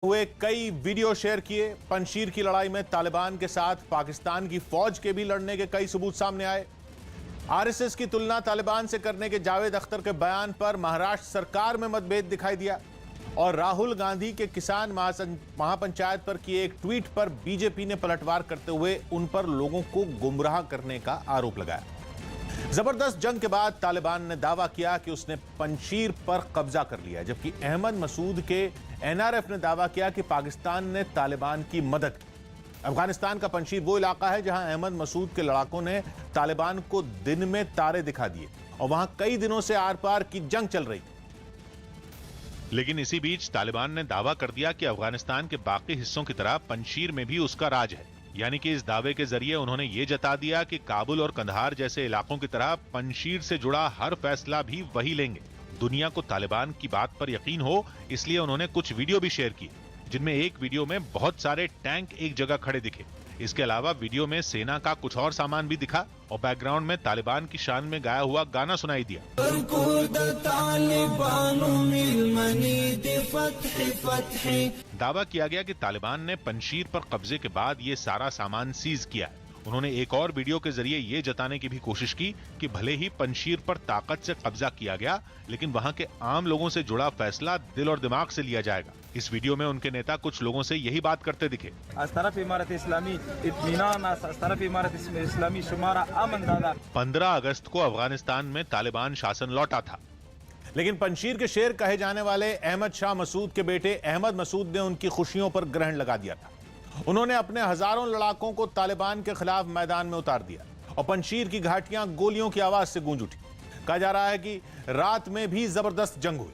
हुए कई video share किए। पंजशीर की लड़ाई में तालिबान के साथ पाकिस्तान की फौज के भी लड़ने के कई सबूत सामने आए। आरएसएस की तुलना तालिबान से करने के जावेद अख्तर के बयान पर महाराष्ट्र सरकार में मतभेद दिखाई दिया और राहुल गांधी के किसान महापंचायत पर किए एक ट्वीट पर बीजेपी ने पलटवार करते हुए उन पर लोगों को गुमराह करने का आरोप लगाया। जबरदस्त जंग के बाद तालिबान ने दावा किया कि उसने पंजशीर पर कब्जा कर लिया, जबकि अहमद मसूद के एनआरएफ ने दावा किया कि पाकिस्तान ने तालिबान की मदद की। अफगानिस्तान का पंजशीर वो इलाका है जहां अहमद मसूद के लड़ाकों ने तालिबान को दिन में तारे दिखा दिए और वहां कई दिनों से आर पार की जंग चल रही। लेकिन इसी बीच तालिबान ने दावा कर दिया कि अफगानिस्तान के बाकी हिस्सों की तरह पंजशीर में भी उसका राज है। यानी कि इस दावे के जरिए उन्होंने ये जता दिया कि काबुल और कंधार जैसे इलाकों की तरह पंजशीर से जुड़ा हर फैसला भी वही लेंगे। दुनिया को तालिबान की बात पर यकीन हो, इसलिए उन्होंने कुछ वीडियो भी शेयर किए, जिनमें एक वीडियो में बहुत सारे टैंक एक जगह खड़े दिखे। इसके अलावा वीडियो में सेना का कुछ और सामान भी दिखा और बैकग्राउंड में तालिबान की शान में गाया हुआ गाना सुनाई दिया। दावा किया गया कि तालिबान ने पंजशीर पर कब्जे के बाद ये सारा सामान सीज किया है। उन्होंने एक और वीडियो के जरिए ये जताने की भी कोशिश की कि भले ही पंजशीर पर ताकत से कब्जा किया गया, लेकिन वहां के आम लोगों से जुड़ा फैसला दिल और दिमाग से लिया जाएगा। इस वीडियो में उनके नेता कुछ लोगों से यही बात करते दिखे। 15 अगस्त को अफगानिस्तान में तालिबान शासन लौटा था, लेकिन पंजशीर के शेर कहे जाने वाले अहमद शाह मसूद के बेटे अहमद मसूद ने उनकी खुशियों पर ग्रहण लगा दिया था। उन्होंने अपने हजारों लड़ाकों को तालिबान के खिलाफ मैदान में उतार दिया और पंजशीर की घाटियां गोलियों की आवाज से गूंज उठी। कहा जा रहा है कि रात में भी जबरदस्त जंग हुई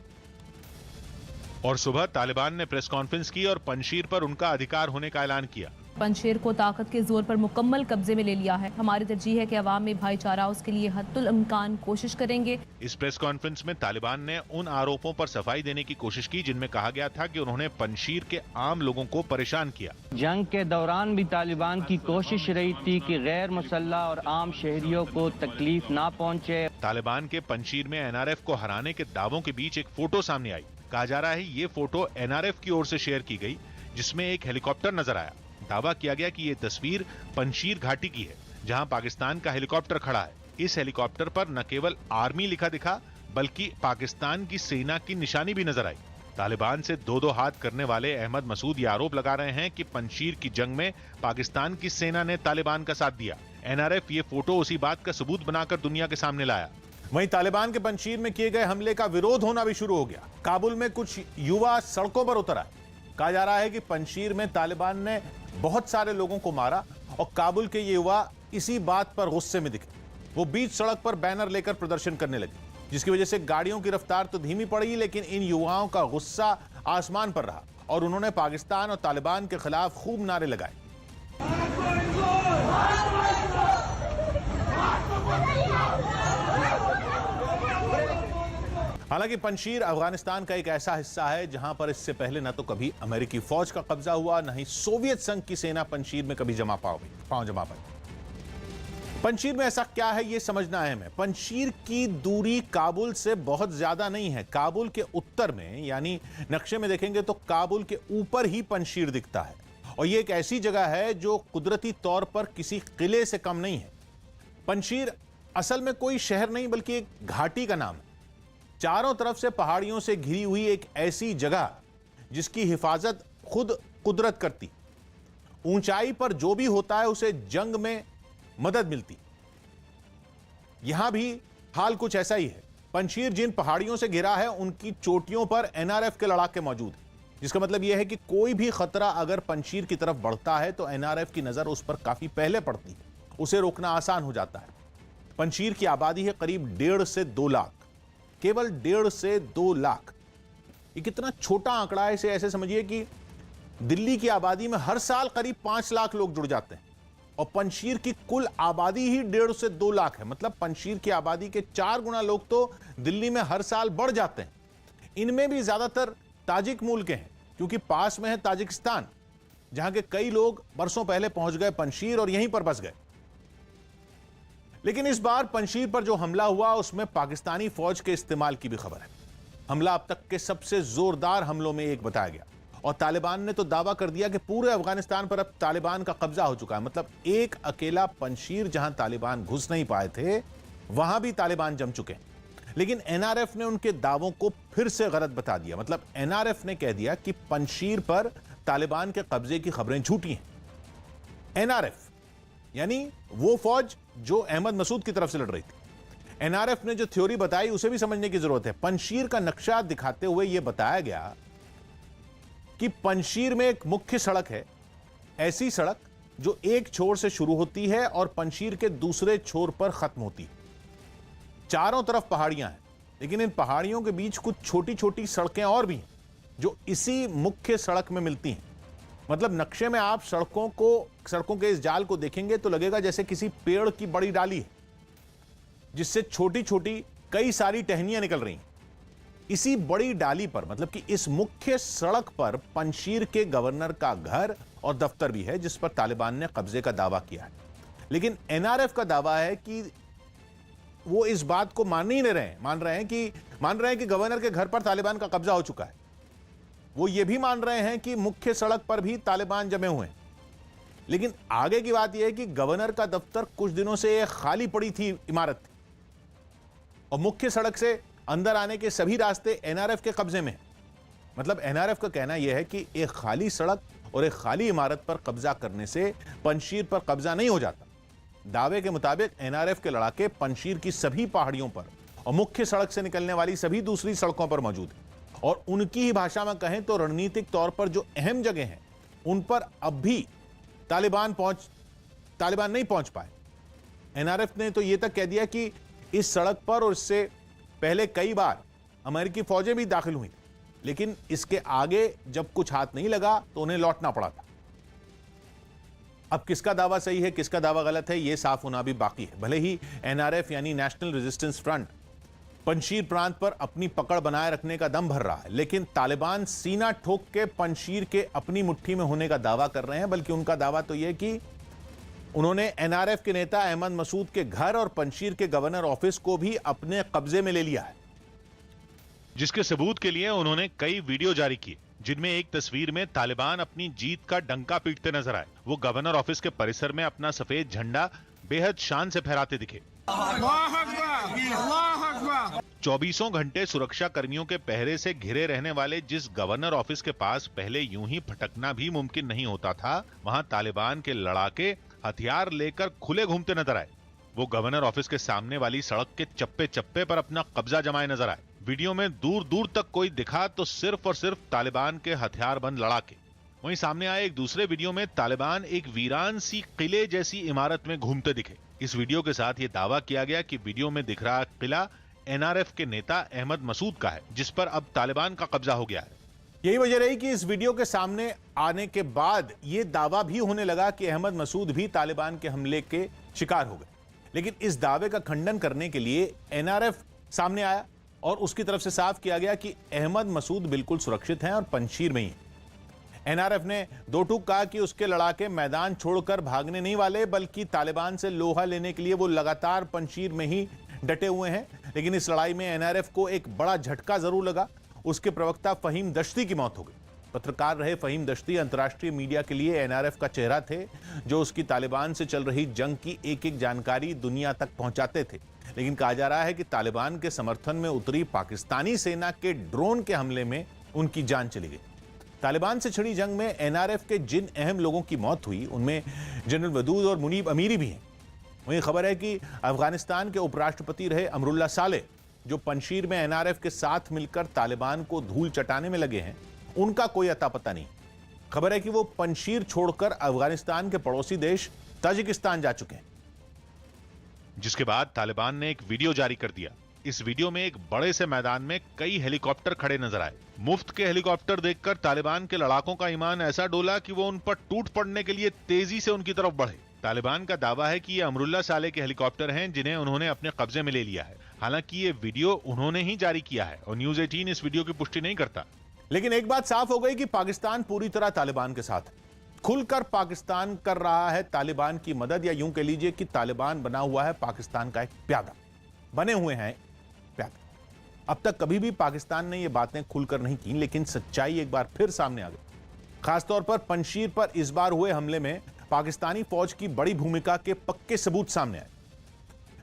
और सुबह तालिबान ने प्रेस कॉन्फ्रेंस की और पंजशीर पर उनका अधिकार होने का ऐलान किया। पंजशीर को ताकत के जोर पर मुकम्मल कब्जे में ले लिया है। हमारी तरजीह है कि अवाम में भाईचारा, उसके लिए हद्दुल इम्कान कोशिश करेंगे। इस प्रेस कॉन्फ्रेंस में तालिबान ने उन आरोपों पर सफाई देने की कोशिश की जिनमें कहा गया था कि उन्होंने पंजशीर के आम लोगों को परेशान किया। जंग के दौरान भी तालिबान की कोशिश रही थी कि गैर मुसल्लह और आम शहरियों को तकलीफ ना पहुँचे। तालिबान के पंजशीर में एनआरएफ को हराने के दावों के बीच एक फोटो सामने आई। कहा जा रहा है ये फोटो एनआरएफ की ओर से शेयर की गई, जिसमें एक हेलीकॉप्टर नजर आया। दावा किया गया कि ये तस्वीर पंजशीर घाटी की है, जहां पाकिस्तान का हेलीकॉप्टर खड़ा है। इस हेलीकॉप्टर पर न केवल आर्मी लिखा दिखा, बल्कि पाकिस्तान की सेना की निशानी भी नजर आई। तालिबान से दो हाथ करने वाले अहमद मसूद ये आरोप लगा रहे हैं कि पंजशीर की जंग में पाकिस्तान की सेना ने तालिबान का साथ दिया। एनआरएफ ये फोटो उसी बात का सबूत बनाकर दुनिया के सामने लाया। वहीं तालिबान के पंजशीर में किए गए हमले का विरोध होना भी शुरू हो गया। काबुल में कुछ युवा सड़कों पर उतर आए। कहा जा रहा है कि पंजशीर में तालिबान ने बहुत सारे लोगों को मारा और काबुल के ये युवा इसी बात पर गुस्से में दिखे। वो बीच सड़क पर बैनर लेकर प्रदर्शन करने लगे, जिसकी वजह से गाड़ियों की रफ्तार तो धीमी पड़ी, लेकिन इन युवाओं का गुस्सा आसमान पर रहा और उन्होंने पाकिस्तान और तालिबान के खिलाफ खूब नारे लगाए। हालांकि पंजशीर अफगानिस्तान का एक ऐसा हिस्सा है जहां पर इससे पहले न तो कभी अमेरिकी फौज का कब्जा हुआ, न ही सोवियत संघ की सेना पंजशीर में कभी पांव जमा पाई। पंजशीर में ऐसा क्या है ये समझना अहम है। पंजशीर की दूरी काबुल से बहुत ज्यादा नहीं है। काबुल के उत्तर में, यानी नक्शे में देखेंगे तो काबुल के ऊपर ही पंजशीर दिखता है और यह एक ऐसी जगह है जो कुदरती तौर पर किसी किले से कम नहीं है। पंजशीर असल में कोई शहर नहीं बल्कि एक घाटी का नाम है। चारों तरफ से पहाड़ियों से घिरी हुई एक ऐसी जगह जिसकी हिफाजत खुद कुदरत करती। ऊंचाई पर जो भी होता है उसे जंग में मदद मिलती। यहां भी हाल कुछ ऐसा ही है। पंजशीर जिन पहाड़ियों से घिरा है उनकी चोटियों पर एनआरएफ के लड़ाके मौजूद हैं, जिसका मतलब यह है कि कोई भी खतरा अगर पंजशीर की तरफ बढ़ता है तो एनआरएफ की नजर उस पर काफी पहले पड़ती है, उसे रोकना आसान हो जाता है। पंजशीर की आबादी है करीब 1.5 से 2 लाख, केवल 1.5 से 2 लाख। ये कितना छोटा आंकड़ा है, इसे ऐसे समझिए कि दिल्ली की आबादी में हर साल करीब 5 लाख लोग जुड़ जाते हैं और पंजशीर की कुल आबादी ही 1.5 से 2 लाख है। मतलब पंजशीर की आबादी के 4 गुना लोग तो दिल्ली में हर साल बढ़ जाते हैं। इनमें भी ज्यादातर ताजिक मूल के हैं, क्योंकि पास में है ताजिकिस्तान, जहां के कई लोग बरसों पहले पहुंच गए पंजशीर और यहीं पर बस गए। लेकिन इस बार पंजशीर पर जो हमला हुआ उसमें पाकिस्तानी फौज के इस्तेमाल की भी खबर है। हमला अब तक के सबसे जोरदार हमलों में एक बताया गया और तालिबान ने तो दावा कर दिया कि पूरे अफगानिस्तान पर अब तालिबान का कब्जा हो चुका है। मतलब एक अकेला पंजशीर जहां तालिबान घुस नहीं पाए थे, वहां भी तालिबान जम चुके हैं। लेकिन एनआरएफ ने उनके दावों को फिर से गलत बता दिया। मतलब एनआरएफ ने कह दिया कि पंजशीर पर तालिबान के कब्जे की खबरें झूठी हैं। एनआरएफ यानी वो फौज जो अहमद मसूद की तरफ से लड़ रही थी। एनआरएफ ने जो थ्योरी बताई उसे भी समझने की जरूरत है। पंजशीर का नक्शा दिखाते हुए यह बताया गया कि पंजशीर में एक मुख्य सड़क है, ऐसी सड़क जो एक छोर से शुरू होती है और पंजशीर के दूसरे छोर पर खत्म होती है। चारों तरफ पहाड़ियां हैं, लेकिन इन पहाड़ियों के बीच कुछ छोटी छोटी सड़कें और भी हैं जो इसी मुख्य सड़क में मिलती हैं। मतलब नक्शे में आप सड़कों के इस जाल को देखेंगे तो लगेगा जैसे किसी पेड़ की बड़ी डाली है जिससे छोटी छोटी कई सारी टहनियां निकल रही हैं। इसी बड़ी डाली पर, मतलब कि इस मुख्य सड़क पर पंजशीर के गवर्नर का घर और दफ्तर भी है जिस पर तालिबान ने कब्जे का दावा किया है। लेकिन एनआरएफ का दावा है कि वो इस बात को मान ही नहीं रहे हैं। मान रहे हैं कि गवर्नर के घर पर तालिबान का कब्जा हो चुका है। वो ये भी मान रहे हैं कि मुख्य सड़क पर भी तालिबान जमे हुए हैं। लेकिन आगे की बात यह है कि गवर्नर का दफ्तर कुछ दिनों से खाली पड़ी थी इमारत और मुख्य सड़क से अंदर आने के सभी रास्ते एनआरएफ के कब्जे में हैं। मतलब एनआरएफ का कहना यह है कि एक खाली सड़क और एक खाली इमारत पर कब्जा करने से पंजशीर पर कब्जा नहीं हो जाता। दावे के मुताबिक एनआरएफ के लड़ाके पंजशीर की सभी पहाड़ियों पर और मुख्य सड़क से निकलने वाली सभी दूसरी सड़कों पर मौजूद है और उनकी ही भाषा में कहें तो रणनीतिक तौर पर जो अहम जगह हैं उन पर अब भी तालिबान नहीं पहुंच पाए। एनआरएफ ने तो यह तक कह दिया कि इस सड़क पर और इससे पहले कई बार अमेरिकी फौजें भी दाखिल हुई, लेकिन इसके आगे जब कुछ हाथ नहीं लगा तो उन्हें लौटना पड़ा था। अब किसका दावा सही है, किसका दावा गलत है, यह साफ होना भी बाकी है। भले ही एनआरएफ यानी नेशनल रेजिस्टेंस फ्रंट पंजशीर प्रांत पर अपनी पकड़ बनाए रखने का दम भर रहा है, लेकिन तालिबान सीना ठोक के पंजशीर के अपनी मुट्ठी में होने का दावा कर रहे हैं। बल्कि उनका दावा तो यह कि उन्होंने एनआरएफ के नेता अहमद मसूद के घर और पंजशीर के गवर्नर ऑफिस को भी अपने कब्जे में ले लिया है, जिसके सबूत के लिए उन्होंने कई वीडियो जारी किए जिनमें एक तस्वीर में तालिबान अपनी जीत का डंका पीटते नजर आए। वो गवर्नर ऑफिस के परिसर में अपना सफेद झंडा बेहद शान से फहराते दिखे। 24 घंटे सुरक्षा कर्मियों के पहरे से घिरे रहने वाले जिस गवर्नर ऑफिस के पास पहले यूं ही भटकना भी मुमकिन नहीं होता था, वहां तालिबान के लड़ाके हथियार लेकर खुले घूमते नजर आए। वो गवर्नर ऑफिस के सामने वाली सड़क के चप्पे चप्पे पर अपना कब्जा जमाए नजर आए। वीडियो में दूर दूर तक कोई दिखा तो सिर्फ और सिर्फ तालिबान के हथियारबंद लड़ाके। वहीं सामने आए एक दूसरे वीडियो में तालिबान एक वीरान सी किले जैसी इमारत में घूमते दिखे। इस वीडियो के साथ ये दावा किया गया कि वीडियो में दिख रहा किला एनआरएफ के नेता अहमद मसूद का है, जिस पर अब तालिबान का कब्जा हो गया है। यही वजह रही कि इस वीडियो के सामने आने के बाद यह दावा भी होने लगा कि अहमद मसूद भी तालिबान के हमले के शिकार हो गए। लेकिन इस दावे का खंडन करने के लिए एनआरएफ सामने आया और उसकी तरफ से साफ किया गया कि अहमद मसूद बिल्कुल सुरक्षित हैं और पंजशीर में ही हैं। एनआरएफ ने दो टूक कहा कि उसके लड़ाके मैदान छोड़कर भागने नहीं वाले, बल्कि तालिबान से लोहा लेने के लिए वो लगातार पंजशीर में ही डटे हुए हैं। लेकिन इस लड़ाई में एनआरएफ को एक बड़ा झटका जरूर लगा। उसके प्रवक्ता फहीम दश्ती की मौत हो गई। पत्रकार रहे फहीम दश्ती अंतर्राष्ट्रीय मीडिया के लिए एनआरएफ का चेहरा थे, जो उसकी तालिबान से चल रही जंग की एक एक जानकारी दुनिया तक पहुंचाते थे। लेकिन कहा जा रहा है कि तालिबान के समर्थन में उतरी पाकिस्तानी सेना के ड्रोन के हमले में उनकी जान चली गई। तालिबान से छिड़ी जंग में एनआरएफ के जिन अहम लोगों की मौत हुई उनमें जनरल वदूद और मुनीब अमीरी भी हैं। वहीं खबर है कि अफगानिस्तान के उपराष्ट्रपति रहे अमरुल्लाह सालेह, जो पंजशीर में एनआरएफ के साथ मिलकर तालिबान को धूल चटाने में लगे हैं, उनका कोई अता पता नहीं। खबर है कि वो पंजशीर छोड़कर अफगानिस्तान के पड़ोसी देश ताजिकिस्तान जा चुके हैं। जिसके बाद तालिबान ने एक वीडियो जारी कर दिया। इस वीडियो में एक बड़े से मैदान में कई हेलीकॉप्टर खड़े नजर आए। मुफ्त के हेलीकॉप्टर देखकर तालिबान के लड़ाकों का ईमान ऐसा डोला कि वो उन पर टूट पड़ने के लिए तेजी से उनकी तरफ बढ़े। तालिबान का दावा है कि ये अमरुल्लाह सालेह के हेलीकॉप्टर हैं, जिन्हें उन्होंने अपने कब्जे में ले लिया है। हालांकि ये वीडियो उन्होंने ही जारी किया है और न्यूज 18 इस वीडियो की पुष्टि नहीं करता। लेकिन एक बात साफ हो गई कि पाकिस्तान पूरी तरह तालिबान के साथ है। खुलकर पाकिस्तान कर रहा है तालिबान की मदद, या यूं कह लीजिए कि तालिबान बना हुआ है पाकिस्तान का एक प्यादा। बने हुए हैं प्यादा। अब तक कभी भी पाकिस्तान ने ये बातें खुलकर नहीं की, लेकिन सच्चाई एक बार फिर सामने आ गई। खासतौर पर पंजशीर पर इस बार हुए हमले में पाकिस्तानी फौज की बड़ी भूमिका के पक्के सबूत सामने आए।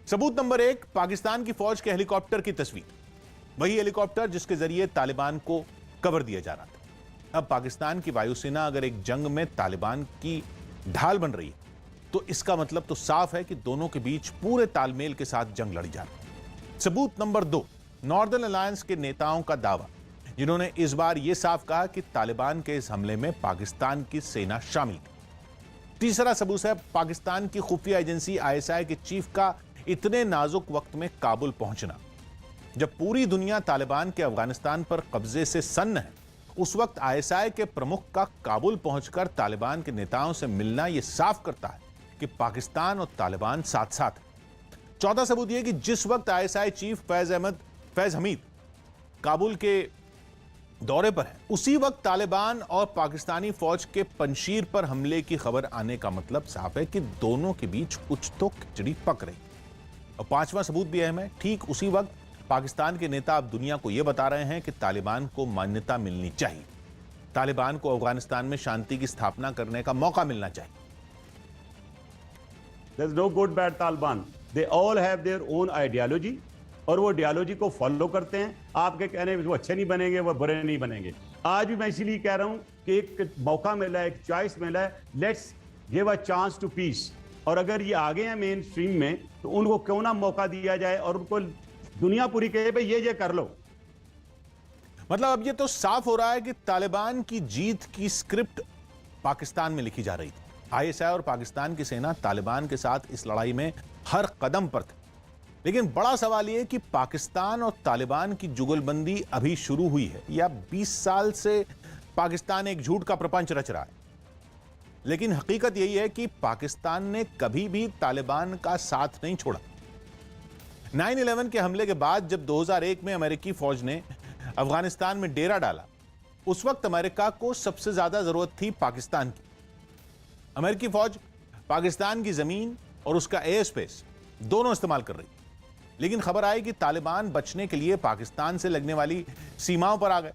सबूत नंबर 1, पाकिस्तान की फौज के हेलीकॉप्टर की तस्वीर। वही हेलीकॉप्टर जिसके जरिए तालिबान को कवर दिया जा रहा था। अब पाकिस्तान की वायुसेना अगर एक जंग में तालिबान की ढाल बन रही है तो इसका मतलब तो साफ है कि दोनों के बीच पूरे तालमेल के साथ जंग लड़ी जा रही है। सबूत नंबर 2, नॉर्दर्न अलायंस के नेताओं का दावा, जिन्होंने इस बार यह साफ कहा कि तालिबान के इस हमले में पाकिस्तान की सेना शामिल थी। तीसरा सबूत है पाकिस्तान की खुफिया एजेंसी ISI के चीफ का इतने नाजुक वक्त में काबुल पहुंचना। जब पूरी दुनिया तालिबान के अफगानिस्तान पर कब्जे से सन्न है, उस वक्त ISI के प्रमुख का काबुल पहुंचकर तालिबान के नेताओं से मिलना यह साफ करता है कि पाकिस्तान और तालिबान साथ साथ है। चौथा सबूत यह कि जिस वक्त ISI चीफ फैज हमीद काबुल के दौरे पर है, उसी वक्त तालिबान और पाकिस्तानी फौज के पंजशीर पर हमले की खबर आने का मतलब साफ है कि दोनों के बीच कुछ तो खिचड़ी पक रही। और पांचवा सबूत भी अहम है, ठीक उसी वक्त पाकिस्तान के नेता अब दुनिया को यह बता रहे हैं कि तालिबान को मान्यता मिलनी चाहिए, तालिबान को अफगानिस्तान में शांति की स्थापना करने का मौका मिलना चाहिए। There's no good bad Taliban. They all have their own ideology और वो आइडियोलॉजी को फॉलो करते हैं। आपके कहने वो अच्छे नहीं बनेंगे, वो बुरे नहीं बनेंगे। आज भी मैं इसीलिए कह रहा हूं कि एक मौका मिला है, एक चॉइस मिला है, let's give a chance to peace. और अगर ये आ गए हैं मेन स्ट्रीम में तो उनको क्यों ना मौका दिया जाए और उनको दुनिया पूरी कहे भाई ये कर लो। मतलब अब ये तो साफ हो रहा है कि तालिबान की जीत की स्क्रिप्ट पाकिस्तान में लिखी जा रही थी। ISI और पाकिस्तान की सेना तालिबान के साथ इस लड़ाई में हर कदम पर थी। लेकिन बड़ा सवाल यह कि पाकिस्तान और तालिबान की जुगलबंदी अभी शुरू हुई है या 20 साल से पाकिस्तान एक झूठ का प्रपंच रच रहा है। लेकिन हकीकत यही है कि पाकिस्तान ने कभी भी तालिबान का साथ नहीं छोड़ा। 9/11 के हमले के बाद जब 2001 में अमेरिकी फौज ने अफगानिस्तान में डेरा डाला, उस वक्त अमेरिका को सबसे ज्यादा जरूरत थी पाकिस्तान की। अमेरिकी फौज पाकिस्तान की जमीन और उसका एयर स्पेस दोनों इस्तेमाल कर रही, लेकिन खबर आई कि तालिबान बचने के लिए पाकिस्तान से लगने वाली सीमाओं पर आ गए।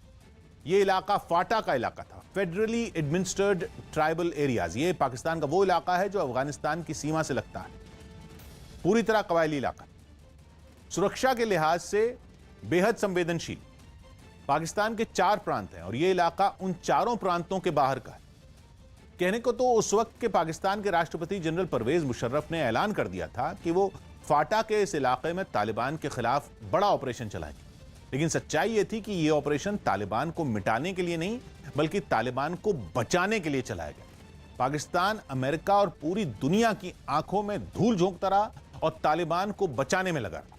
यह इलाका फाटा का इलाका था, फेडरली एडमिनिस्ट्रेड ट्राइबल एरियाज। यह पाकिस्तान का वो इलाका है जो अफगानिस्तान की सीमा से लगता है, पूरी तरह कबायली इलाका, सुरक्षा के लिहाज से बेहद संवेदनशील। पाकिस्तान के 4 प्रांत हैं और यह इलाका उन चारों प्रांतों के बाहर का है। कहने को तो उस वक्त के पाकिस्तान के राष्ट्रपति जनरल परवेज मुशर्रफ ने ऐलान कर दिया था कि वो फाटा के इस इलाके में तालिबान के खिलाफ बड़ा ऑपरेशन चलाएंगे, लेकिन सच्चाई यह थी कि यह ऑपरेशन तालिबान को मिटाने के लिए नहीं बल्कि तालिबान को बचाने के लिए चलाया गया। पाकिस्तान अमेरिका और पूरी दुनिया की आंखों में धूल झोंकता रहा और तालिबान को बचाने में लगा रहा।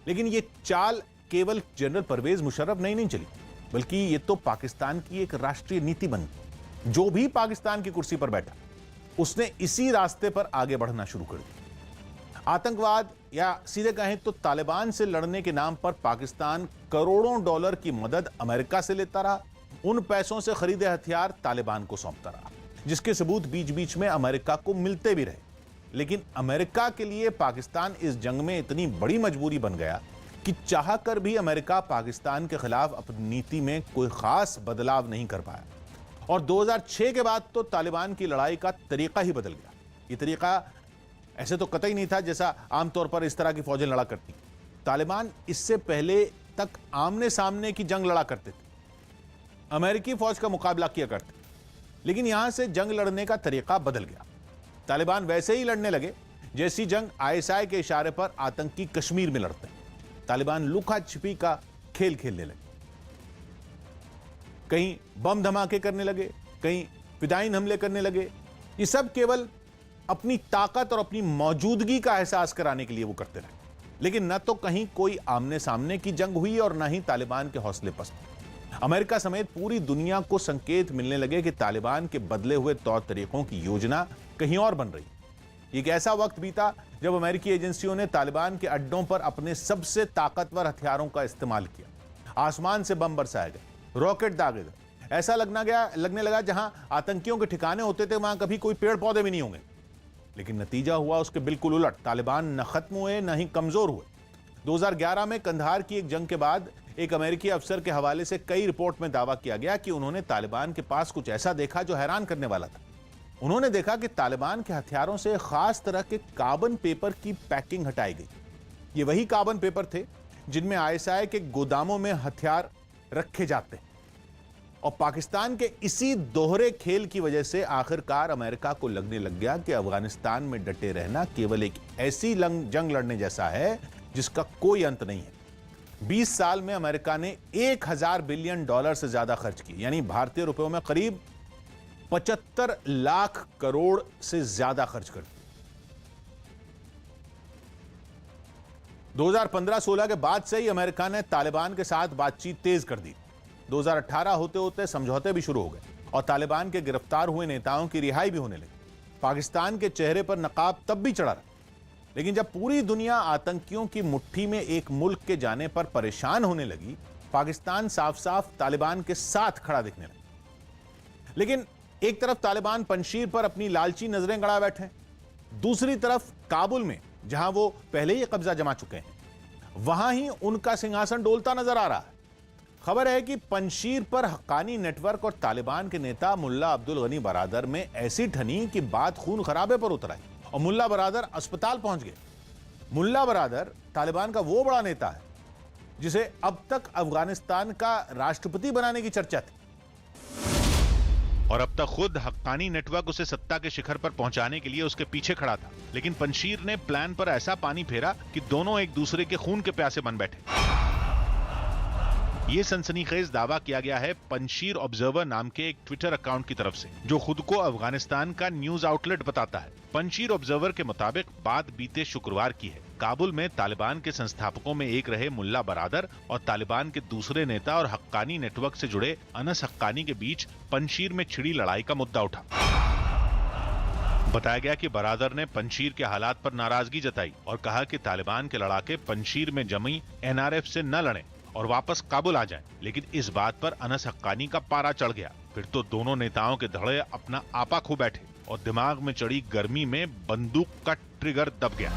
लेकिन यह चाल केवल जनरल परवेज मुशर्रफ नहीं चली, बल्कि यह तो पाकिस्तान की एक राष्ट्रीय नीति बन गई। जो भी पाकिस्तान की कुर्सी पर बैठा उसने इसी रास्ते पर आगे बढ़ना शुरू कर दिया। आतंकवाद या सीधे कहें तो तालिबान से लड़ने के नाम पर पाकिस्तान करोड़ों डॉलर की मदद अमेरिका से लेता रहा। उन पैसों से खरीदे हथियार तालिबान को सौंपता रहा, जिसके सबूत बीच बीच में अमेरिका को मिलते भी रहे। लेकिन अमेरिका के लिए पाकिस्तान इस जंग में इतनी बड़ी मजबूरी बन गया कि चाहकर भी अमेरिका पाकिस्तान के खिलाफ अपनी नीति में कोई खास बदलाव नहीं कर पाया। और 2006 के बाद तो तालिबान की लड़ाई का तरीका ही बदल गया। ये तरीका ऐसे तो कतई नहीं था जैसा आमतौर पर इस तरह की फौजें लड़ा करती। तालिबान इससे पहले तक आमने सामने की जंग लड़ा करते थे, अमेरिकी फौज का मुकाबला किया करते, लेकिन यहां से जंग लड़ने का तरीका बदल गया। तालिबान वैसे ही लड़ने लगे जैसी जंग ISI के इशारे पर आतंकी कश्मीर में लड़ते हैं। तालिबान लुका छिपी का खेल खेलने लगे, कहीं बम धमाके करने लगे, कहीं फिदायीन हमले करने लगे। ये सब केवल अपनी ताकत और अपनी मौजूदगी का एहसास कराने के लिए वो करते रहे। लेकिन न तो कहीं कोई आमने सामने की जंग हुई और न ही तालिबान के हौसले पस्त। अमेरिका समेत पूरी दुनिया को संकेत मिलने लगे कि तालिबान के बदले हुए तौर तरीकों की योजना कहीं और बन रही। एक ऐसा वक्त बीता जब अमेरिकी एजेंसियों ने तालिबान के अड्डों पर अपने सबसे ताकतवर हथियारों का इस्तेमाल किया। आसमान से बम बरसाए गए, रॉकेट दागे गए। ऐसा लगने लगा जहां आतंकियों के ठिकाने होते थे वहां कभी कोई पेड़ पौधे भी नहीं होंगे। लेकिन नतीजा हुआ उसके बिल्कुल उलट। तालिबान न खत्म हुए न ही कमजोर हुए। 2011 में कंधार की एक जंग के बाद एक अमेरिकी अफसर के हवाले से कई रिपोर्ट में दावा किया गया कि उन्होंने तालिबान के पास कुछ ऐसा देखा जो हैरान करने वाला था। उन्होंने देखा कि तालिबान के हथियारों से खास तरह के कार्बन पेपर की पैकिंग हटाई गई। ये वही कार्बन पेपर थे जिनमें आईएसआई के गोदामों में हथियार रखे जाते हैं। और पाकिस्तान के इसी दोहरे खेल की वजह से आखिरकार अमेरिका को लगने लग गया कि अफगानिस्तान में डटे रहना केवल एक ऐसी जंग लड़ने जैसा है जिसका कोई अंत नहीं है। 20 साल में अमेरिका ने 1000 बिलियन डॉलर से ज्यादा खर्च किए, यानी भारतीय रुपयों में करीब 75 लाख करोड़ से ज्यादा खर्च कर दिए। 2015-16 के बाद से ही अमेरिका ने तालिबान के साथ बातचीत तेज कर दी। 2018 होते होते समझौते भी शुरू हो गए और तालिबान के गिरफ्तार हुए नेताओं की रिहाई भी होने लगी। पाकिस्तान के चेहरे पर नकाब तब भी चढ़ा रहा, लेकिन जब पूरी दुनिया आतंकियों की मुट्ठी में एक मुल्क के जाने पर परेशान होने लगी, पाकिस्तान साफ साफ तालिबान के साथ खड़ा दिखने लगा। लेकिन एक तरफ तालिबान पंजशीर पर अपनी लालची नजरें गड़ा बैठे हैं, दूसरी तरफ काबुल में जहां वो पहले ही कब्जा जमा चुके हैं, वहां ही उनका सिंहासन डोलता नजर आ रहा है। खबर है कि पंजशीर पर हक्कानी नेटवर्क और तालिबान के नेता मुल्ला अब्दुल गनी बरादर में ऐसी ठनी कि बात खून खराबे पर उतर आई और मुल्ला बरादर अस्पताल पहुंच गए। मुल्ला बरादर तालिबान का वो बड़ा नेता है जिसे अब तक अफगानिस्तान का राष्ट्रपति बनाने की चर्चा थी, और अब तक खुद हक्कानी नेटवर्क उसे सत्ता के शिखर पर पहुंचाने के लिए उसके पीछे खड़ा था। लेकिन पंजशीर ने प्लान पर ऐसा पानी फेरा कि दोनों एक दूसरे के खून के प्यासे बन बैठे। ये सनसनीखेज दावा किया गया है पंजशीर ऑब्जर्वर नाम के एक ट्विटर अकाउंट की तरफ से, जो खुद को अफगानिस्तान का न्यूज आउटलेट बताता है। पंजशीर ऑब्जर्वर के मुताबिक बात बीते शुक्रवार की है। काबुल में तालिबान के संस्थापकों में एक रहे मुल्ला बरादर और तालिबान के दूसरे नेता और हक्कानी नेटवर्क से जुड़े अनस हक्कानी के बीच पंजशीर में छिड़ी लड़ाई का मुद्दा उठा। बताया गया कि बरादर ने पंजशीर के हालात पर नाराजगी जताई और कहा कि तालिबान के लड़ाके पंजशीर में जमी एनआरएफ से न लड़ें और वापस काबुल आ जाएं। लेकिन इस बात पर अनस हक्कानी का पारा चढ़ गया। फिर तो दोनों नेताओं के धड़े अपना आपा खो बैठे और दिमाग में चढ़ी गर्मी में बंदूक का ट्रिगर दब गया।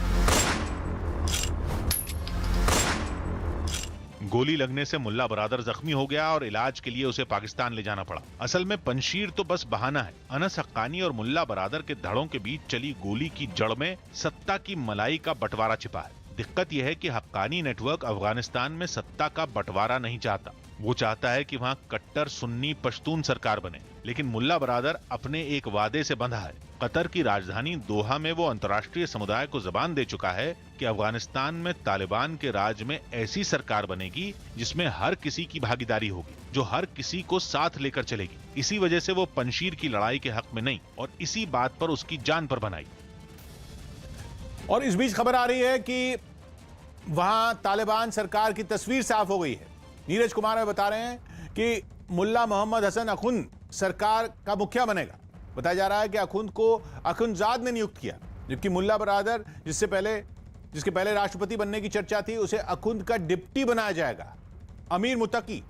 गोली लगने से मुल्ला बरादर जख्मी हो गया और इलाज के लिए उसे पाकिस्तान ले जाना पड़ा। असल में पंजशीर तो बस बहाना है। अनस हक्कानी और मुल्ला बरादर के धड़ों के बीच चली गोली की जड़ में सत्ता की मलाई का बंटवारा छिपा है। दिक्कत यह है कि हक्कानी नेटवर्क अफगानिस्तान में सत्ता का बंटवारा नहीं चाहता। वो चाहता है कि वहां कट्टर सुन्नी पश्तून सरकार बने। लेकिन मुल्ला बरादर अपने एक वादे से बंधा है। कतर की राजधानी दोहा में वो अंतर्राष्ट्रीय समुदाय को जबान दे चुका है कि अफगानिस्तान में तालिबान के राज में ऐसी सरकार बनेगी जिसमें हर किसी की भागीदारी होगी, जो हर किसी को साथ लेकर चलेगी। इसी वजह से वो पंजशीर की लड़ाई के हक में नहीं और इसी बात पर उसकी जान पर बनाई। और इस बीच खबर आ रही है कि वहां तालिबान सरकार की तस्वीर साफ हो गई है। नीरज कुमार में बता रहे हैं कि मुल्ला मोहम्मद हसन अखुंद सरकार का मुखिया बनेगा। बताया जा रहा है कि अखुंद को अखुंदजाद ने नियुक्त किया, जबकि मुल्ला बरादर जिसके पहले राष्ट्रपति बनने की चर्चा थी, उसे अखुंद का डिप्टी बनाया जाएगा। अमीर मुत्तकी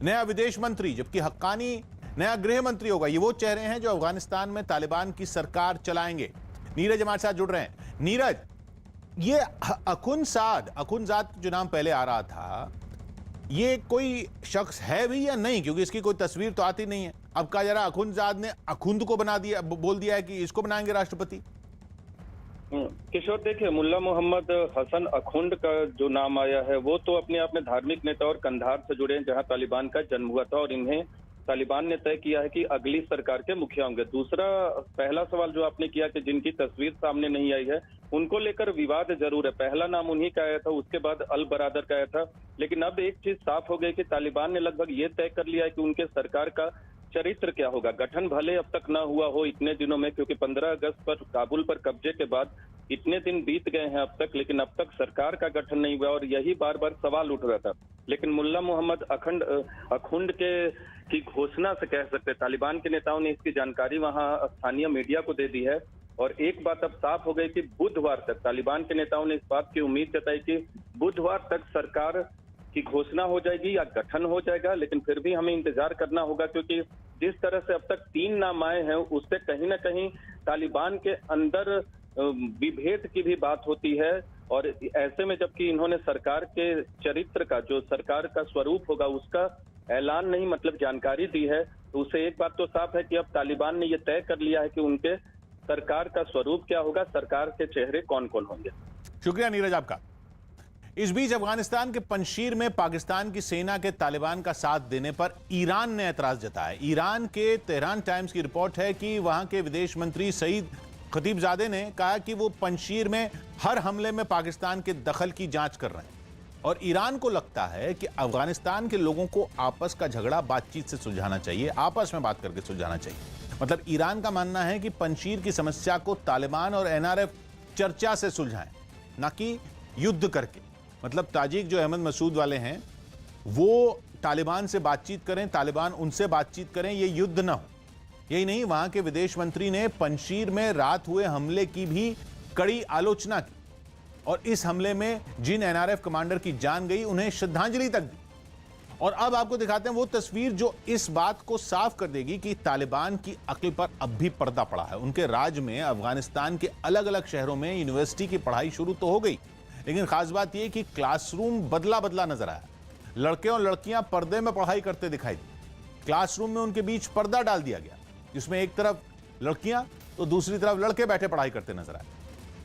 नया विदेश मंत्री, जबकि हक्कानी नया गृह मंत्री होगा। ये वो चेहरे हैं जो अफगानिस्तान में तालिबान की सरकार चलाएंगे। नीरज हमारे साथ जुड़ रहे हैं। नीरज, ये अखुंदजाद जो नाम पहले आ रहा था, ये कोई शख्स है भी या नहीं? क्योंकि इसकी कोई तस्वीर तो आती नहीं है। अब कहा जा रहा है अखुंदजाद ने अखुंद को बोल दिया है कि इसको बनाएंगे राष्ट्रपति। किशोर, देखिए, मुल्ला मोहम्मद हसन अखुंद का जो नाम आया है वो तो अपने आप में धार्मिक नेता और कंधार से जुड़े हैं, जहां तालिबान का जन्म हुआ था, और इन्हें तालिबान ने तय किया है कि अगली सरकार के मुखिया होंगे। दूसरा, पहला सवाल जो आपने किया कि जिनकी तस्वीर सामने नहीं आई है, उनको लेकर विवाद जरूर है। पहला नाम उन्हीं का आया था, उसके बाद अल बरादर का आया था। लेकिन अब एक चीज साफ हो गई कि तालिबान ने लगभग ये तय कर लिया है कि उनके सरकार का चरित्र क्या होगा। गठन भले अब तक ना हुआ हो इतने दिनों में, क्योंकि 15 अगस्त पर काबुल पर कब्जे के बाद इतने दिन बीत गए हैं अब तक, लेकिन अब तक सरकार का गठन नहीं हुआ और यही बार बार सवाल उठ रहा था। लेकिन मुल्ला मोहम्मद अखुंद की घोषणा से कह सकते, तालिबान के नेताओं ने इसकी जानकारी वहां स्थानीय मीडिया को दे दी है। और एक बात अब साफ हो गई कि बुधवार तक तालिबान के नेताओं ने इस बात की उम्मीद जताई कि बुधवार तक सरकार की घोषणा हो जाएगी या गठन हो जाएगा। लेकिन फिर भी हमें इंतजार करना होगा, क्योंकि जिस तरह से अब तक 3 नाम आए हैं, उससे कहीं ना कहीं तालिबान के अंदर विभेद की भी बात होती है। और ऐसे में जबकि इन्होंने सरकार के चरित्र का, जो सरकार का स्वरूप होगा, उसका ऐलान नहीं, मतलब जानकारी दी है, तो उससे एक बात तो साफ है कि अब तालिबान ने यह तय कर लिया है कि उनके सरकार का स्वरूप क्या होगा, सरकार के चेहरे कौन कौन होंगे। शुक्रिया नीरज आपका। इस बीच अफगानिस्तान के पंजशीर में पाकिस्तान की सेना के तालिबान का साथ देने पर ईरान ने ऐतराज जताया। ईरान के तेहरान टाइम्स की रिपोर्ट है कि वहां के विदेश मंत्री सईद खतीबजादे ने कहा कि वो पंजशीर में हर हमले में पाकिस्तान के दखल की जांच कर रहे हैं और ईरान को लगता है कि अफगानिस्तान के लोगों को आपस का झगड़ा बातचीत से सुलझाना चाहिए, आपस में बात करके सुलझाना चाहिए। मतलब ईरान का मानना है कि पंजशीर की समस्या को तालिबान और एनआरएफ चर्चा से सुलझाएं, ना कि युद्ध करके। मतलब ताजिक जो अहमद मसूद वाले हैं वो तालिबान से बातचीत करें, तालिबान उनसे बातचीत करें, ये युद्ध ना हो। यही नहीं, वहां के विदेश मंत्री ने पंजशीर में रात हुए हमले की भी कड़ी आलोचना की और इस हमले में जिन एनआरएफ कमांडर की जान गई उन्हें श्रद्धांजलि तक दी। और अब आपको दिखाते हैं वो तस्वीर जो इस बात को साफ कर देगी कि तालिबान की अक्ल पर अब भी पर्दा पड़ा है। उनके राज में अफगानिस्तान के अलग अलग शहरों में यूनिवर्सिटी की पढ़ाई शुरू तो हो गई, लेकिन खास बात यह कि क्लासरूम बदला बदला नजर आया। लड़के और लड़कियां पर्दे में पढ़ाई करते दिखाई दी। क्लासरूम में उनके बीच पर्दा डाल दिया गया, जिसमें एक तरफ लड़कियां तो दूसरी तरफ लड़के बैठे पढ़ाई करते नजर आए।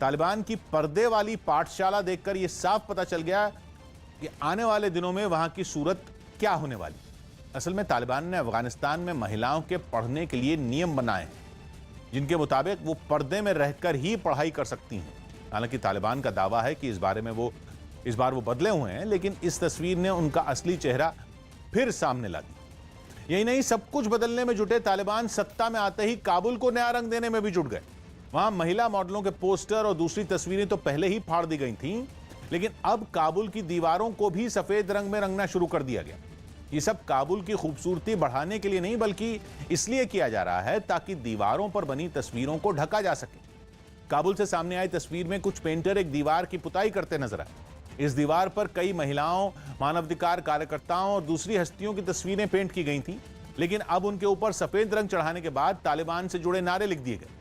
तालिबान की पर्दे वाली पाठशाला देखकर यह साफ पता चल गया कि आने वाले दिनों में वहां की सूरत क्या होने वाली। असल में तालिबान ने अफगानिस्तान में महिलाओं के पढ़ने के लिए नियम बनाए हैं, जिनके मुताबिक वो पर्दे में रहकर ही पढ़ाई कर सकती हैं। हालांकि तालिबान का दावा है कि इस बार वो बदले हुए हैं, लेकिन इस तस्वीर ने उनका असली चेहरा फिर सामने ला दिया। यही नहीं, सब कुछ बदलने में जुटे तालिबान सत्ता में आते ही काबुल को नया रंग देने में भी जुट गए। वहां महिला मॉडलों के पोस्टर और दूसरी तस्वीरें तो पहले ही फाड़ दी गई थीं, लेकिन अब काबुल की दीवारों को भी सफेद रंग में रंगना शुरू कर दिया गया। ये सब काबुल की खूबसूरती बढ़ाने के लिए नहीं, बल्कि इसलिए किया जा रहा है ताकि दीवारों पर बनी तस्वीरों को ढका जा सके। काबुल से सामने आई तस्वीर में कुछ पेंटर एक दीवार की पुताई करते नजर आए। इस दीवार पर कई महिलाओं, मानवाधिकार कार्यकर्ताओं और दूसरी हस्तियों की तस्वीरें पेंट की गई थीं, लेकिन अब उनके ऊपर सफेद रंग चढ़ाने के बाद तालिबान से जुड़े नारे लिख दिए गए।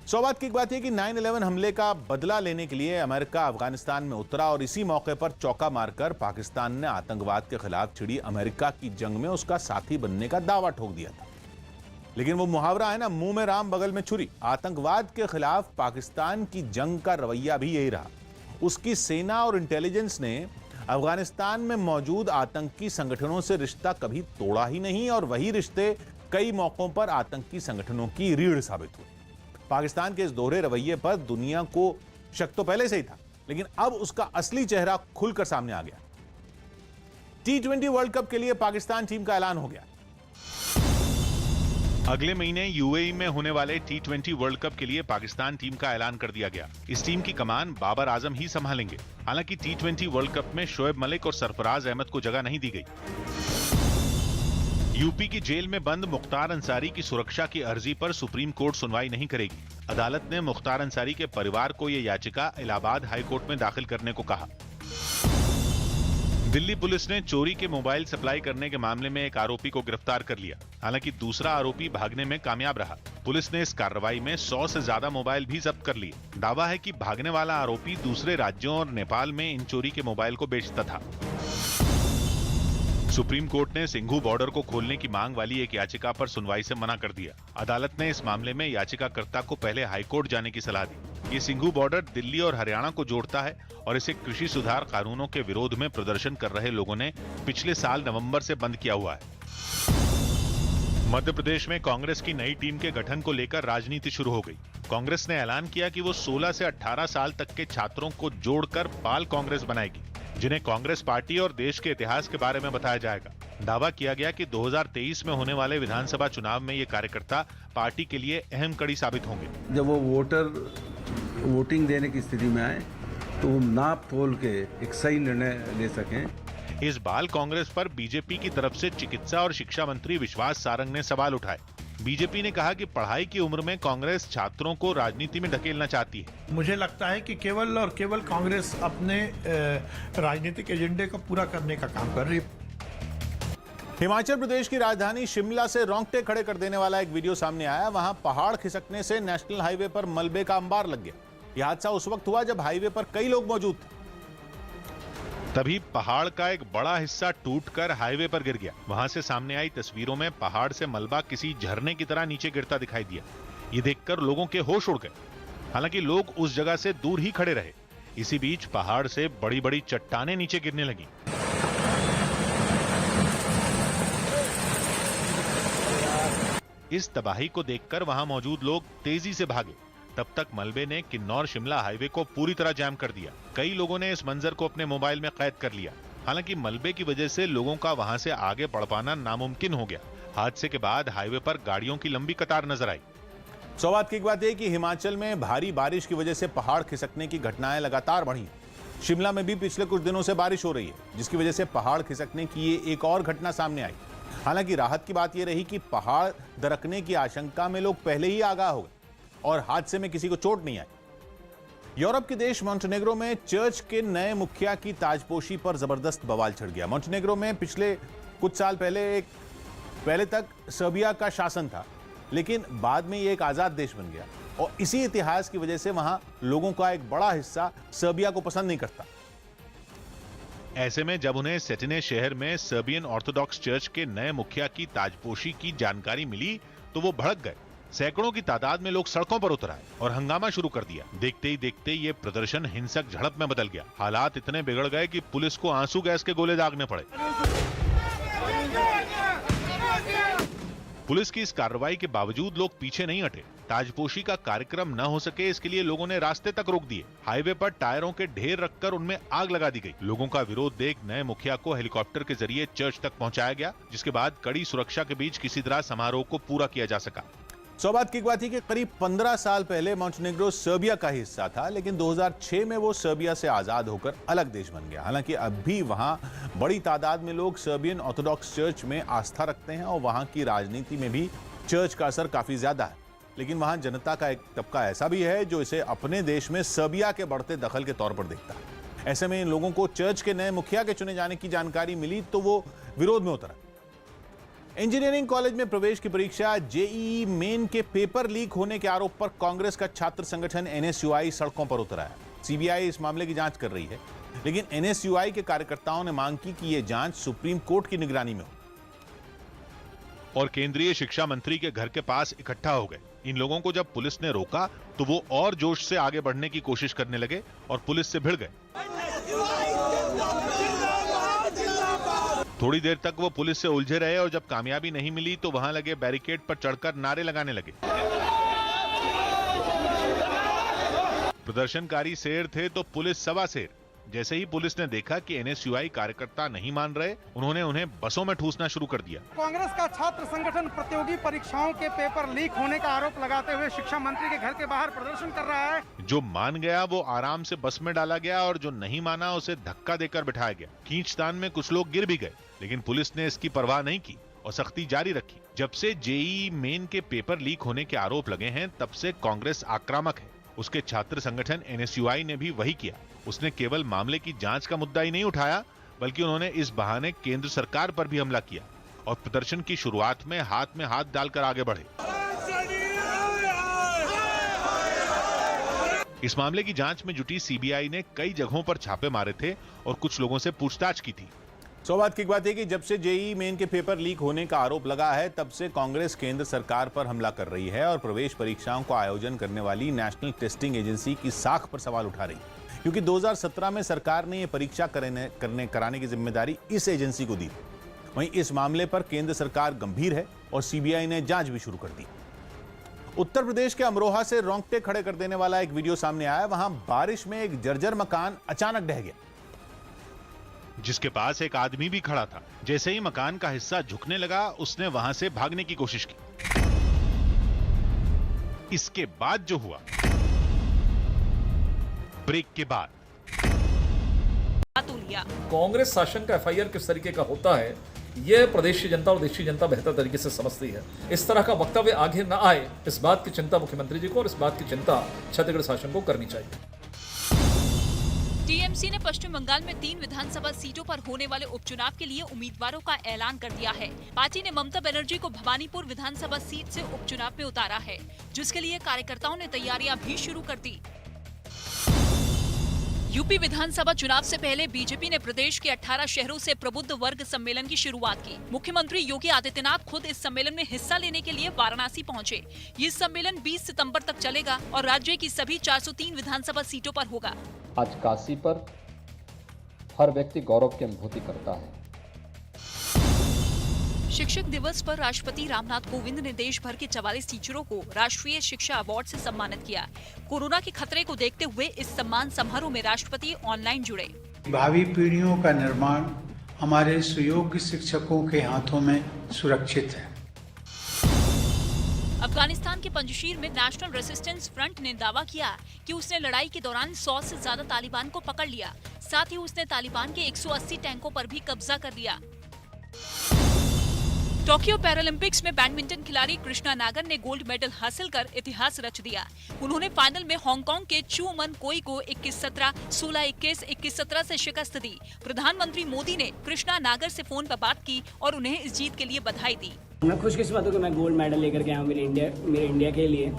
सौभाग्य की एक बात यह कि 9/11 हमले का बदला लेने के लिए अमेरिका अफगानिस्तान में उतरा और इसी मौके पर चौका मारकर पाकिस्तान ने आतंकवाद के खिलाफ छिड़ी अमेरिका की जंग में उसका साथी बनने का दावा ठोक दिया था। लेकिन वो मुहावरा है ना, मुंह में राम बगल में छुरी। आतंकवाद के खिलाफ पाकिस्तान की जंग का रवैया भी यही रहा। उसकी सेना और इंटेलिजेंस ने अफगानिस्तान में मौजूद आतंकी संगठनों से रिश्ता कभी तोड़ा ही नहीं और वही रिश्ते कई मौकों पर आतंकी संगठनों की रीढ़ साबित हुए। पाकिस्तान के इस दोहरे रवैये पर दुनिया को शक तो पहले से ही था, लेकिन अब उसका असली चेहरा खुलकर सामने आ गया। T20 वर्ल्ड कप के लिए पाकिस्तान टीम का ऐलान हो गया। अगले महीने यूएई में होने वाले T20 वर्ल्ड कप के लिए पाकिस्तान टीम का ऐलान कर दिया गया। इस टीम की कमान बाबर आजम ही संभालेंगे। हालांकि T20 वर्ल्ड कप में शोएब मलिक और सरफराज अहमद को जगह नहीं दी गई। यूपी की जेल में बंद मुख्तार अंसारी की सुरक्षा की अर्जी पर सुप्रीम कोर्ट सुनवाई नहीं करेगी। अदालत ने मुख्तार अंसारी के परिवार को यह याचिका इलाहाबाद हाई कोर्ट में दाखिल करने को कहा। दिल्ली पुलिस ने चोरी के मोबाइल सप्लाई करने के मामले में एक आरोपी को गिरफ्तार कर लिया। हालांकि दूसरा आरोपी भागने में कामयाब रहा। पुलिस ने इस कार्रवाई में 100 से ज्यादा मोबाइल भी जब्त कर लिए। दावा है कि भागने वाला आरोपी दूसरे राज्यों और नेपाल में इन चोरी के मोबाइल को बेचता था। सुप्रीम कोर्ट ने सिंघू बॉर्डर को खोलने की मांग वाली एक याचिका पर सुनवाई से मना कर दिया। अदालत ने इस मामले में याचिकाकर्ता को पहले हाईकोर्ट जाने की सलाह दी। ये सिंघू बॉर्डर दिल्ली और हरियाणा को जोड़ता है और इसे कृषि सुधार कानूनों के विरोध में प्रदर्शन कर रहे लोगों ने पिछले साल नवंबर से बंद किया हुआ है। मध्य प्रदेश में कांग्रेस की नई टीम के गठन को लेकर राजनीति शुरू हो गई। कांग्रेस ने ऐलान किया कि वो 16 से 18 साल तक के छात्रों को जोड़कर बाल कांग्रेस बनाएगी, जिन्हें कांग्रेस पार्टी और देश के इतिहास के बारे में बताया जाएगा। दावा किया गया कि 2023 में होने वाले विधानसभा चुनाव में ये कार्यकर्ता पार्टी के लिए अहम कड़ी साबित होंगे। जब वो वोटिंग देने की स्थिति में आए तो वो नाप तोल के एक सही निर्णय ले सकें। इस बाल कांग्रेस पर बीजेपी की तरफ से चिकित्सा और शिक्षा मंत्री विश्वास सारंग ने सवाल उठाए। बीजेपी ने कहा कि पढ़ाई की उम्र में कांग्रेस छात्रों को राजनीति में ढकेलना चाहती है। मुझे लगता है कि केवल और केवल कांग्रेस अपने राजनीतिक एजेंडे को पूरा करने का काम कर रही है। हिमाचल प्रदेश की राजधानी शिमला से रोंगटे खड़े कर देने वाला एक वीडियो सामने आया। वहां पहाड़ खिसकने से नेशनल हाईवे पर मलबे का अंबार लग गया। यह हादसा उस वक्त हुआ जब हाईवे पर कई लोग मौजूद थे। तभी पहाड़ का एक बड़ा हिस्सा टूटकर हाईवे पर गिर गया। वहां से सामने आई तस्वीरों में पहाड़ से मलबा किसी झरने की तरह नीचे गिरता दिखाई दिया। ये देखकर लोगों के होश उड़ गए। हालांकि लोग उस जगह से दूर ही खड़े रहे। इसी बीच पहाड़ से बड़ी बड़ी चट्टानें नीचे गिरने लगी। इस तबाही को देखकर वहां मौजूद लोग तेजी से भागे। तब तक मलबे ने किन्नौर शिमला हाईवे को पूरी तरह जाम कर दिया। कई लोगों ने इस मंजर को अपने मोबाइल में कैद कर लिया। हालांकि मलबे की वजह से लोगों का वहां से आगे बढ़ पाना नामुमकिन हो गया। हादसे के बाद हाईवे पर गाड़ियों की लंबी कतार नजर आई। सौभाग्य की बात है कि हिमाचल में भारी बारिश की वजह से पहाड़ खिसकने की घटनाएं लगातार बढ़ी हैं। शिमला में भी पिछले कुछ दिनों से बारिश हो रही है, जिसकी वजह से पहाड़ खिसकने की ये एक और घटना सामने आई। हालांकि राहत की बात यह रही कि पहाड़ दरकने की आशंका में लोग पहले ही आगाह हो गए और हादसे में किसी को चोट नहीं आई। यूरोप के देश मोंटेनेग्रो में चर्च के नए मुखिया की ताजपोशी पर जबरदस्त बवाल छिड़ गया। मोंटेनेग्रो में पिछले कुछ साल पहले तक सर्बिया का शासन था, लेकिन बाद में ये एक आजाद देश बन गया और इसी इतिहास की वजह से वहां लोगों का एक बड़ा हिस्सा सर्बिया को पसंद नहीं करता। ऐसे में जब उन्हें सेटिने शहर में सर्बियन ऑर्थोडॉक्स चर्च के नए मुखिया की ताजपोशी की जानकारी मिली तो वो भड़क गए। सैकड़ों की तादाद में लोग सड़कों पर उतर आए और हंगामा शुरू कर दिया। देखते ही देखते ये प्रदर्शन हिंसक झड़प में बदल गया। हालात इतने बिगड़ गए कि पुलिस को आंसू गैस के गोले दागने पड़े। पुलिस की इस कार्रवाई के बावजूद लोग पीछे नहीं हटे। ताजपोशी का कार्यक्रम न हो सके इसके लिए लोगों ने रास्ते तक रोक दिए। हाईवे पर टायरों के ढेर रखकर उनमें आग लगा दी गई। लोगों का विरोध देख नए मुखिया को हेलीकॉप्टर के जरिए चर्च तक पहुंचाया गया, जिसके बाद कड़ी सुरक्षा के बीच किसी तरह समारोह को पूरा किया जा सका। सौभाग्य की बात है कि करीब 15 साल पहले मोंटेनेग्रो सर्बिया का हिस्सा था, लेकिन 2006 में वो सर्बिया से आजाद होकर अलग देश बन गया। हालांकि अब भी वहां बड़ी तादाद में लोग सर्बियन ऑर्थोडॉक्स चर्च में आस्था रखते हैं और वहां की राजनीति में भी चर्च का असर काफी ज्यादा है। लेकिन वहां जनता का एक तबका ऐसा भी है जो इसे अपने देश में सर्बिया के बढ़ते दखल के तौर पर देखता है। ऐसे में इन लोगों को चर्च के नए मुखिया के चुने जाने की जानकारी मिली तो वो विरोध में उतरा। इंजीनियरिंग कॉलेज में प्रवेश की परीक्षा जेईई मेन के पेपर लीक होने के आरोप पर कांग्रेस का छात्र संगठन एनएसयूआई सड़कों पर उतरा है। सीबीआई इस मामले की जांच कर रही है, लेकिन एनएसयूआई के कार्यकर्ताओं ने मांग की कि यह जांच सुप्रीम कोर्ट की निगरानी में हो। और केंद्रीय शिक्षा मंत्री के घर के पास इकट्ठा हो गए। इन लोगों को जब पुलिस ने रोका तो वो और जोश से आगे बढ़ने की कोशिश करने लगे और पुलिस से भिड़ गए। थोड़ी देर तक वो पुलिस से उलझे रहे और जब कामयाबी नहीं मिली तो वहां लगे बैरिकेड पर चढ़कर नारे लगाने लगे। प्रदर्शनकारी शेर थे तो पुलिस सवा शेर। जैसे ही पुलिस ने देखा कि एनएसयूआई कार्यकर्ता नहीं मान रहे, उन्होंने उन्हें बसों में ठूसना शुरू कर दिया। कांग्रेस का छात्र संगठन प्रतियोगी परीक्षाओं के पेपर लीक होने का आरोप लगाते हुए शिक्षा मंत्री के घर के बाहर प्रदर्शन कर रहा है। जो मान गया वो आराम से बस में डाला गया और जो नहीं माना उसे धक्का देकर बिठाया गया। खींचतान में कुछ लोग गिर भी गए, लेकिन पुलिस ने इसकी परवाह नहीं की और सख्ती जारी रखी। जब से जेईई मेन के पेपर लीक होने के आरोप लगे हैं, तब से कांग्रेस आक्रामक है। उसके छात्र संगठन एनएसयूआई ने भी वही किया। उसने केवल मामले की जांच का मुद्दा ही नहीं उठाया, बल्कि उन्होंने इस बहाने केंद्र सरकार पर भी हमला किया और प्रदर्शन की शुरुआत में हाथ डालकर आगे बढ़े। इस मामले की जांच में जुटी सीबीआई ने कई जगहों पर छापे मारे थे और कुछ लोगों से पूछताछ की थी। सौभाग्य की बात है कि जब से जेईई मेन के पेपर लीक होने का आरोप लगा है, तब से कांग्रेस केंद्र सरकार पर हमला कर रही है और प्रवेश परीक्षाओं का आयोजन करने वाली नेशनल टेस्टिंग एजेंसी की साख पर सवाल उठा रही है, क्योंकि 2017 में सरकार ने यह परीक्षा कराने की जिम्मेदारी इस एजेंसी को दी। वहीं इस मामले पर केंद्र सरकार गंभीर है और सीबीआई ने जांच भी शुरू कर दी। उत्तर प्रदेश के अमरोहा से रोंगटे खड़े कर देने वाला एक वीडियो सामने आया। वहां बारिश में एक जर्जर मकान अचानक ढह गया, जिसके पास एक आदमी भी खड़ा था। जैसे ही मकान का हिस्सा झुकने लगा, उसने वहां से भागने की कोशिश की। इसके बाद जो हुआ, ब्रेक के बाद कांग्रेस शासन का एफआईआर किस तरीके का होता है, यह प्रदेश की जनता और देश की जनता बेहतर तरीके से समझती है। इस तरह का वक्तव्य आगे न आए, इस बात की चिंता मुख्यमंत्री जी को और इस बात की चिंता छत्तीसगढ़ शासन को करनी चाहिए। टीएमसी ने पश्चिम बंगाल में 3 विधानसभा सीटों पर होने वाले उपचुनाव के लिए उम्मीदवारों का ऐलान कर दिया है। पार्टी ने ममता बनर्जी को भवानीपुर विधानसभा सीट से उपचुनाव में उतारा है, जिसके लिए कार्यकर्ताओं ने तैयारियां भी शुरू कर दी। यूपी विधानसभा चुनाव से पहले बीजेपी ने प्रदेश के 18 शहरों से प्रबुद्ध वर्ग सम्मेलन की शुरुआत की। मुख्यमंत्री योगी आदित्यनाथ खुद इस सम्मेलन में हिस्सा लेने के लिए वाराणसी पहुंचे। ये सम्मेलन 20 सितंबर तक चलेगा और राज्य की सभी 403 विधानसभा सीटों पर होगा। आज काशी पर हर व्यक्ति गौरव की अनुभूति करता है। शिक्षक दिवस पर राष्ट्रपति रामनाथ कोविंद ने देश भर के 44 टीचरों को राष्ट्रीय शिक्षा अवार्ड से सम्मानित किया। कोरोना के खतरे को देखते हुए इस सम्मान समारोह में राष्ट्रपति ऑनलाइन जुड़े। भावी पीढ़ियों का निर्माण हमारे सुयोग्य शिक्षकों के हाथों में सुरक्षित है। अफगानिस्तान के पंजशीर में नेशनल रेसिस्टेंस फ्रंट ने दावा किया कि उसने लड़ाई के दौरान 100 से ज्यादा तालिबान को पकड़ लिया। साथ ही उसने तालिबान के 180 टैंकों पर भी कब्जा कर लिया। टोक्यो पैरालंपिक्स में बैडमिंटन खिलाड़ी कृष्णा नागर ने गोल्ड मेडल हासिल कर इतिहास रच दिया। उन्होंने फाइनल में हांगकांग के चू मन कोई को 21-17, 16-21, 21-17 से शिकस्त दी। प्रधानमंत्री मोदी ने कृष्णा नागर से फोन पर बात की और उन्हें इस जीत के लिए बधाई दी। मैं खुशकिस्मत हूं कि मैं गोल्ड मेडल लेकर के आया हूं मेरे इंडिया के लिए।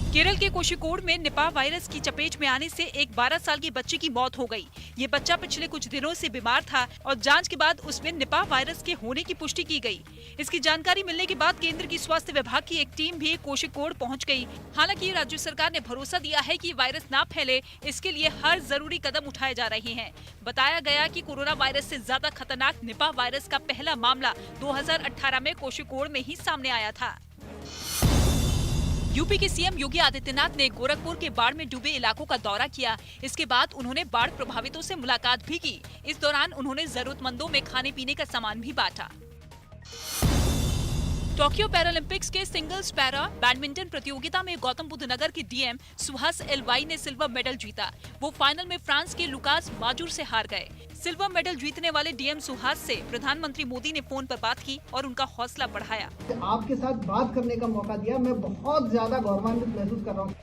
केरल के कोषिकोड में निपाह वायरस की चपेट में आने से एक 12 साल की बच्ची की मौत हो गई। ये बच्चा पिछले कुछ दिनों से बीमार था और जांच के बाद उसमें निपाह वायरस के होने की पुष्टि की गई। इसकी जानकारी मिलने के बाद केंद्र की स्वास्थ्य विभाग की एक टीम भी कोषिकोड पहुंच गई। हालांकि राज्य सरकार ने भरोसा दिया है कि वायरस ना फैले, इसके लिए हर जरूरी कदम उठाए जा रहे हैं। बताया गया कि कोरोना वायरस से ज्यादा खतरनाक निपाह वायरस का पहला मामला 2018 में कोषिकोड में ही सामने आया था। यूपी के सीएम योगी आदित्यनाथ ने गोरखपुर के बाढ़ में डूबे इलाकों का दौरा किया। इसके बाद उन्होंने बाढ़ प्रभावितों से मुलाकात भी की। इस दौरान उन्होंने जरूरतमंदों में खाने पीने का सामान भी बांटा। टोक्यो पैरालंपिक्स के सिंगल्स पैरा बैडमिंटन प्रतियोगिता में गौतम बुद्ध नगर के डीएम सुहास एलवाई ने सिल्वर मेडल जीता। वो फाइनल में फ्रांस के लुकास माजुर से हार गए। सिल्वर मेडल जीतने वाले डीएम सुहास से प्रधानमंत्री मोदी ने फोन पर बात की और उनका हौसला बढ़ाया। आपके साथ बात करने का मौका दिया, मैं बहुत ज्यादा गौरवान्वित महसूस कर रहा हूँ।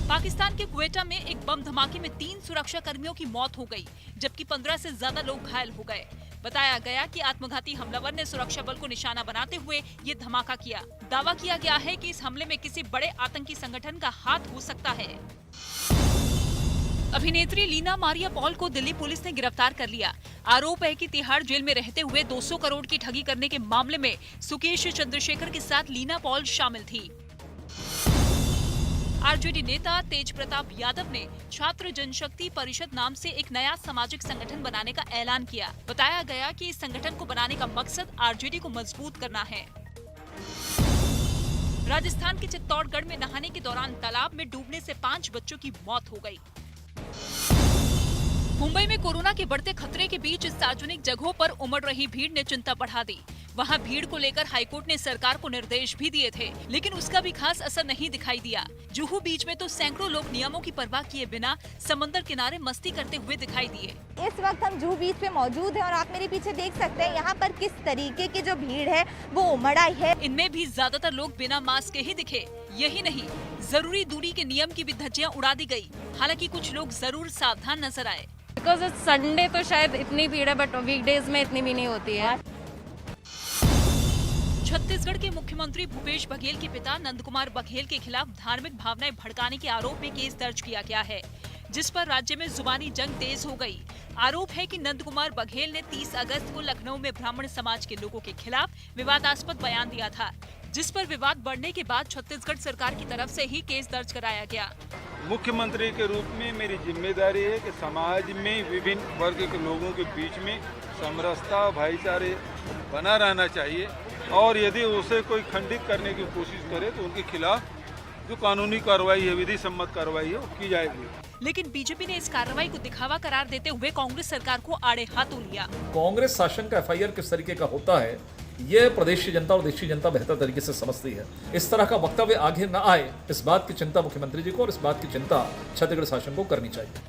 पाकिस्तान के क्वेटा में एक बम धमाके में 3 सुरक्षा कर्मियों की मौत हो गई, जबकि 15 से ज्यादा लोग घायल हो गए। बताया गया कि आत्मघाती हमलावर ने सुरक्षा बल को निशाना बनाते हुए ये धमाका किया। दावा किया गया है कि इस हमले में किसी बड़े आतंकी संगठन का हाथ हो सकता है। अभिनेत्री लीना मारिया पॉल को दिल्ली पुलिस ने गिरफ्तार कर लिया। आरोप है कि तिहाड़ जेल में रहते हुए 200 करोड़ की ठगी करने के मामले में सुकेश चंद्रशेखर के साथ लीना पॉल शामिल थी। आरजेडी नेता तेज प्रताप यादव ने छात्र जनशक्ति परिषद नाम से एक नया सामाजिक संगठन बनाने का ऐलान किया। बताया गया कि इस संगठन को बनाने का मकसद आरजेडी को मजबूत करना है। राजस्थान के चित्तौड़गढ़ में नहाने के दौरान तालाब में डूबने से 5 बच्चों की मौत हो गई। मुंबई में कोरोना के बढ़ते खतरे के बीच सार्वजनिक जगहों पर उमड़ रही भीड़ ने चिंता बढ़ा दी। वहां भीड़ को लेकर हाईकोर्ट ने सरकार को निर्देश भी दिए थे, लेकिन उसका भी खास असर नहीं दिखाई दिया। जुहू बीच में तो सैकड़ों लोग नियमों की परवाह किए बिना समंदर किनारे मस्ती करते हुए दिखाई दिए। इस वक्त हम जुहू बीच पे मौजूद हैं और आप मेरे पीछे देख सकते हैं यहाँ पर किस तरीके की जो भीड़ है वो उमड़ आई है। इनमें भी ज्यादातर लोग बिना मास्क के ही दिखे। यही नहीं, जरूरी दूरी के नियम की भी धज्जियां उड़ा दी गयी। हालांकि कुछ लोग जरूर सावधान नजर आए। बिकॉज संडे तो शायद इतनी भीड़ है, बट वीकडेज में इतनी भी नहीं होती है। छत्तीसगढ़ के मुख्यमंत्री भूपेश बघेल के पिता नंद कुमार बघेल के खिलाफ धार्मिक भावनाएं भड़काने के आरोप में केस दर्ज किया गया है, जिस पर राज्य में जुबानी जंग तेज हो गई। आरोप है कि नंद कुमार बघेल ने 30 अगस्त को लखनऊ में ब्राह्मण समाज के लोगों के खिलाफ विवादास्पद बयान दिया था, जिस पर विवाद बढ़ने के बाद छत्तीसगढ़ सरकार की तरफ से ही केस दर्ज कराया गया। मुख्यमंत्री के रूप में मेरी जिम्मेदारी है कि समाज में विभिन्न वर्ग के लोगों के बीच में समरसता भाईचारे बना रहना चाहिए और यदि उसे कोई खंडित करने की कोशिश करे तो उनके खिलाफ जो कानूनी कार्रवाई है, विधि सम्मत कार्रवाई है, वो की जाएगी। लेकिन बीजेपी ने इस कार्रवाई को दिखावा करार देते हुए कांग्रेस सरकार को आड़े हाथों लिया। कांग्रेस शासन का एफआईआर किस तरीके का होता है ये प्रदेश की जनता और देश की जनता बेहतर तरीके से समझती है। इस तरह का वक्तव्य आगे न आए, इस बात की चिंता मुख्यमंत्री जी को और इस बात की चिंता छत्तीसगढ़ शासन को करनी चाहिए।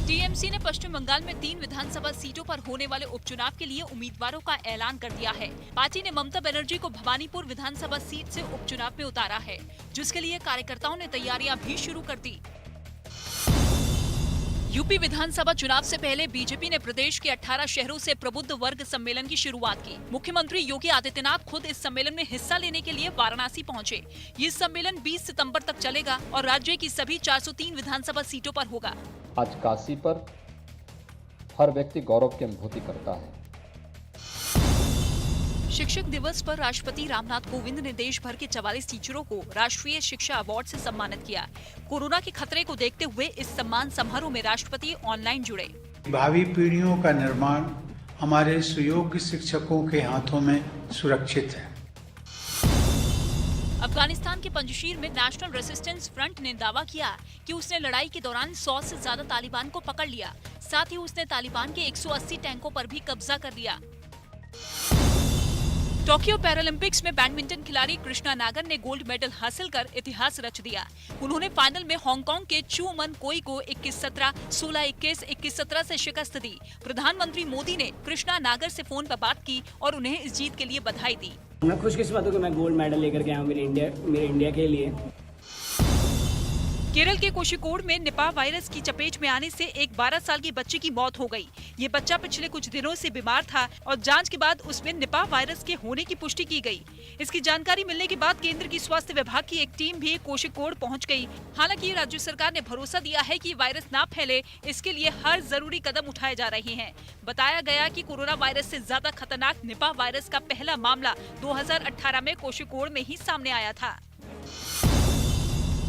टीएमसी ने पश्चिम बंगाल में 3 विधानसभा सीटों पर होने वाले उपचुनाव के लिए उम्मीदवारों का ऐलान कर दिया है। पार्टी ने ममता बनर्जी को भवानीपुर विधानसभा सीट से उपचुनाव में उतारा है, जिसके लिए कार्यकर्ताओं ने तैयारियां भी शुरू कर दी। यूपी विधानसभा चुनाव से पहले बीजेपी ने प्रदेश के 18 शहरों से प्रबुद्ध वर्ग सम्मेलन की शुरुआत की। मुख्यमंत्री योगी आदित्यनाथ खुद इस सम्मेलन में हिस्सा लेने के लिए वाराणसी पहुंचे। ये सम्मेलन 20 सितंबर तक चलेगा और राज्य की सभी 403 विधानसभा सीटों पर होगा। आज काशी पर हर व्यक्ति गौरव की अनुभूति करता है। शिक्षक दिवस पर राष्ट्रपति रामनाथ कोविंद ने देश भर के 44 टीचरों को राष्ट्रीय शिक्षा अवार्ड से सम्मानित किया। कोरोना के खतरे को देखते हुए इस सम्मान समारोह में राष्ट्रपति ऑनलाइन जुड़े। भावी पीढ़ियों का निर्माण हमारे सुयोग्य शिक्षकों के हाथों में सुरक्षित है। अफगानिस्तान के पंजशीर में नेशनल रेसिस्टेंस फ्रंट ने दावा किया कि उसने लड़ाई के दौरान 100 से ज्यादा तालिबान को पकड़ लिया। साथ ही उसने तालिबान के 180 टैंकों पर भी कब्जा कर लिया। टोक्यो पैरालंपिक्स में बैडमिंटन खिलाड़ी कृष्णा नागर ने गोल्ड मेडल हासिल कर इतिहास रच दिया। उन्होंने फाइनल में हांगकांग के चू मन कोई को 21-17, 16-21, 21-17 से शिकस्त दी। प्रधानमंत्री मोदी ने कृष्णा नागर से फोन पर बात की और उन्हें इस जीत के लिए बधाई दी। मैं खुशकिस्मत हूं कि मैं गोल्ड मेडल लेकर के आया हूं मेरे इंडिया के लिए। केरल के कोषिकोड में निपाह वायरस की चपेट में आने से एक 12 साल की बच्ची की मौत हो गई। ये बच्चा पिछले कुछ दिनों से बीमार था और जांच के बाद उसमें निपाह वायरस के होने की पुष्टि की गई। इसकी जानकारी मिलने के बाद केंद्र की स्वास्थ्य विभाग की एक टीम भी कोषिकोड पहुंच गई। हालांकि राज्य सरकार ने भरोसा दिया है कि वायरस ना फैले, इसके लिए हर जरूरी कदम उठाए जा रहे हैं। बताया गया कि कोरोना वायरस से ज्यादा खतरनाक निपाह वायरस का पहला मामला 2018 में कोषिकोड में ही सामने आया था।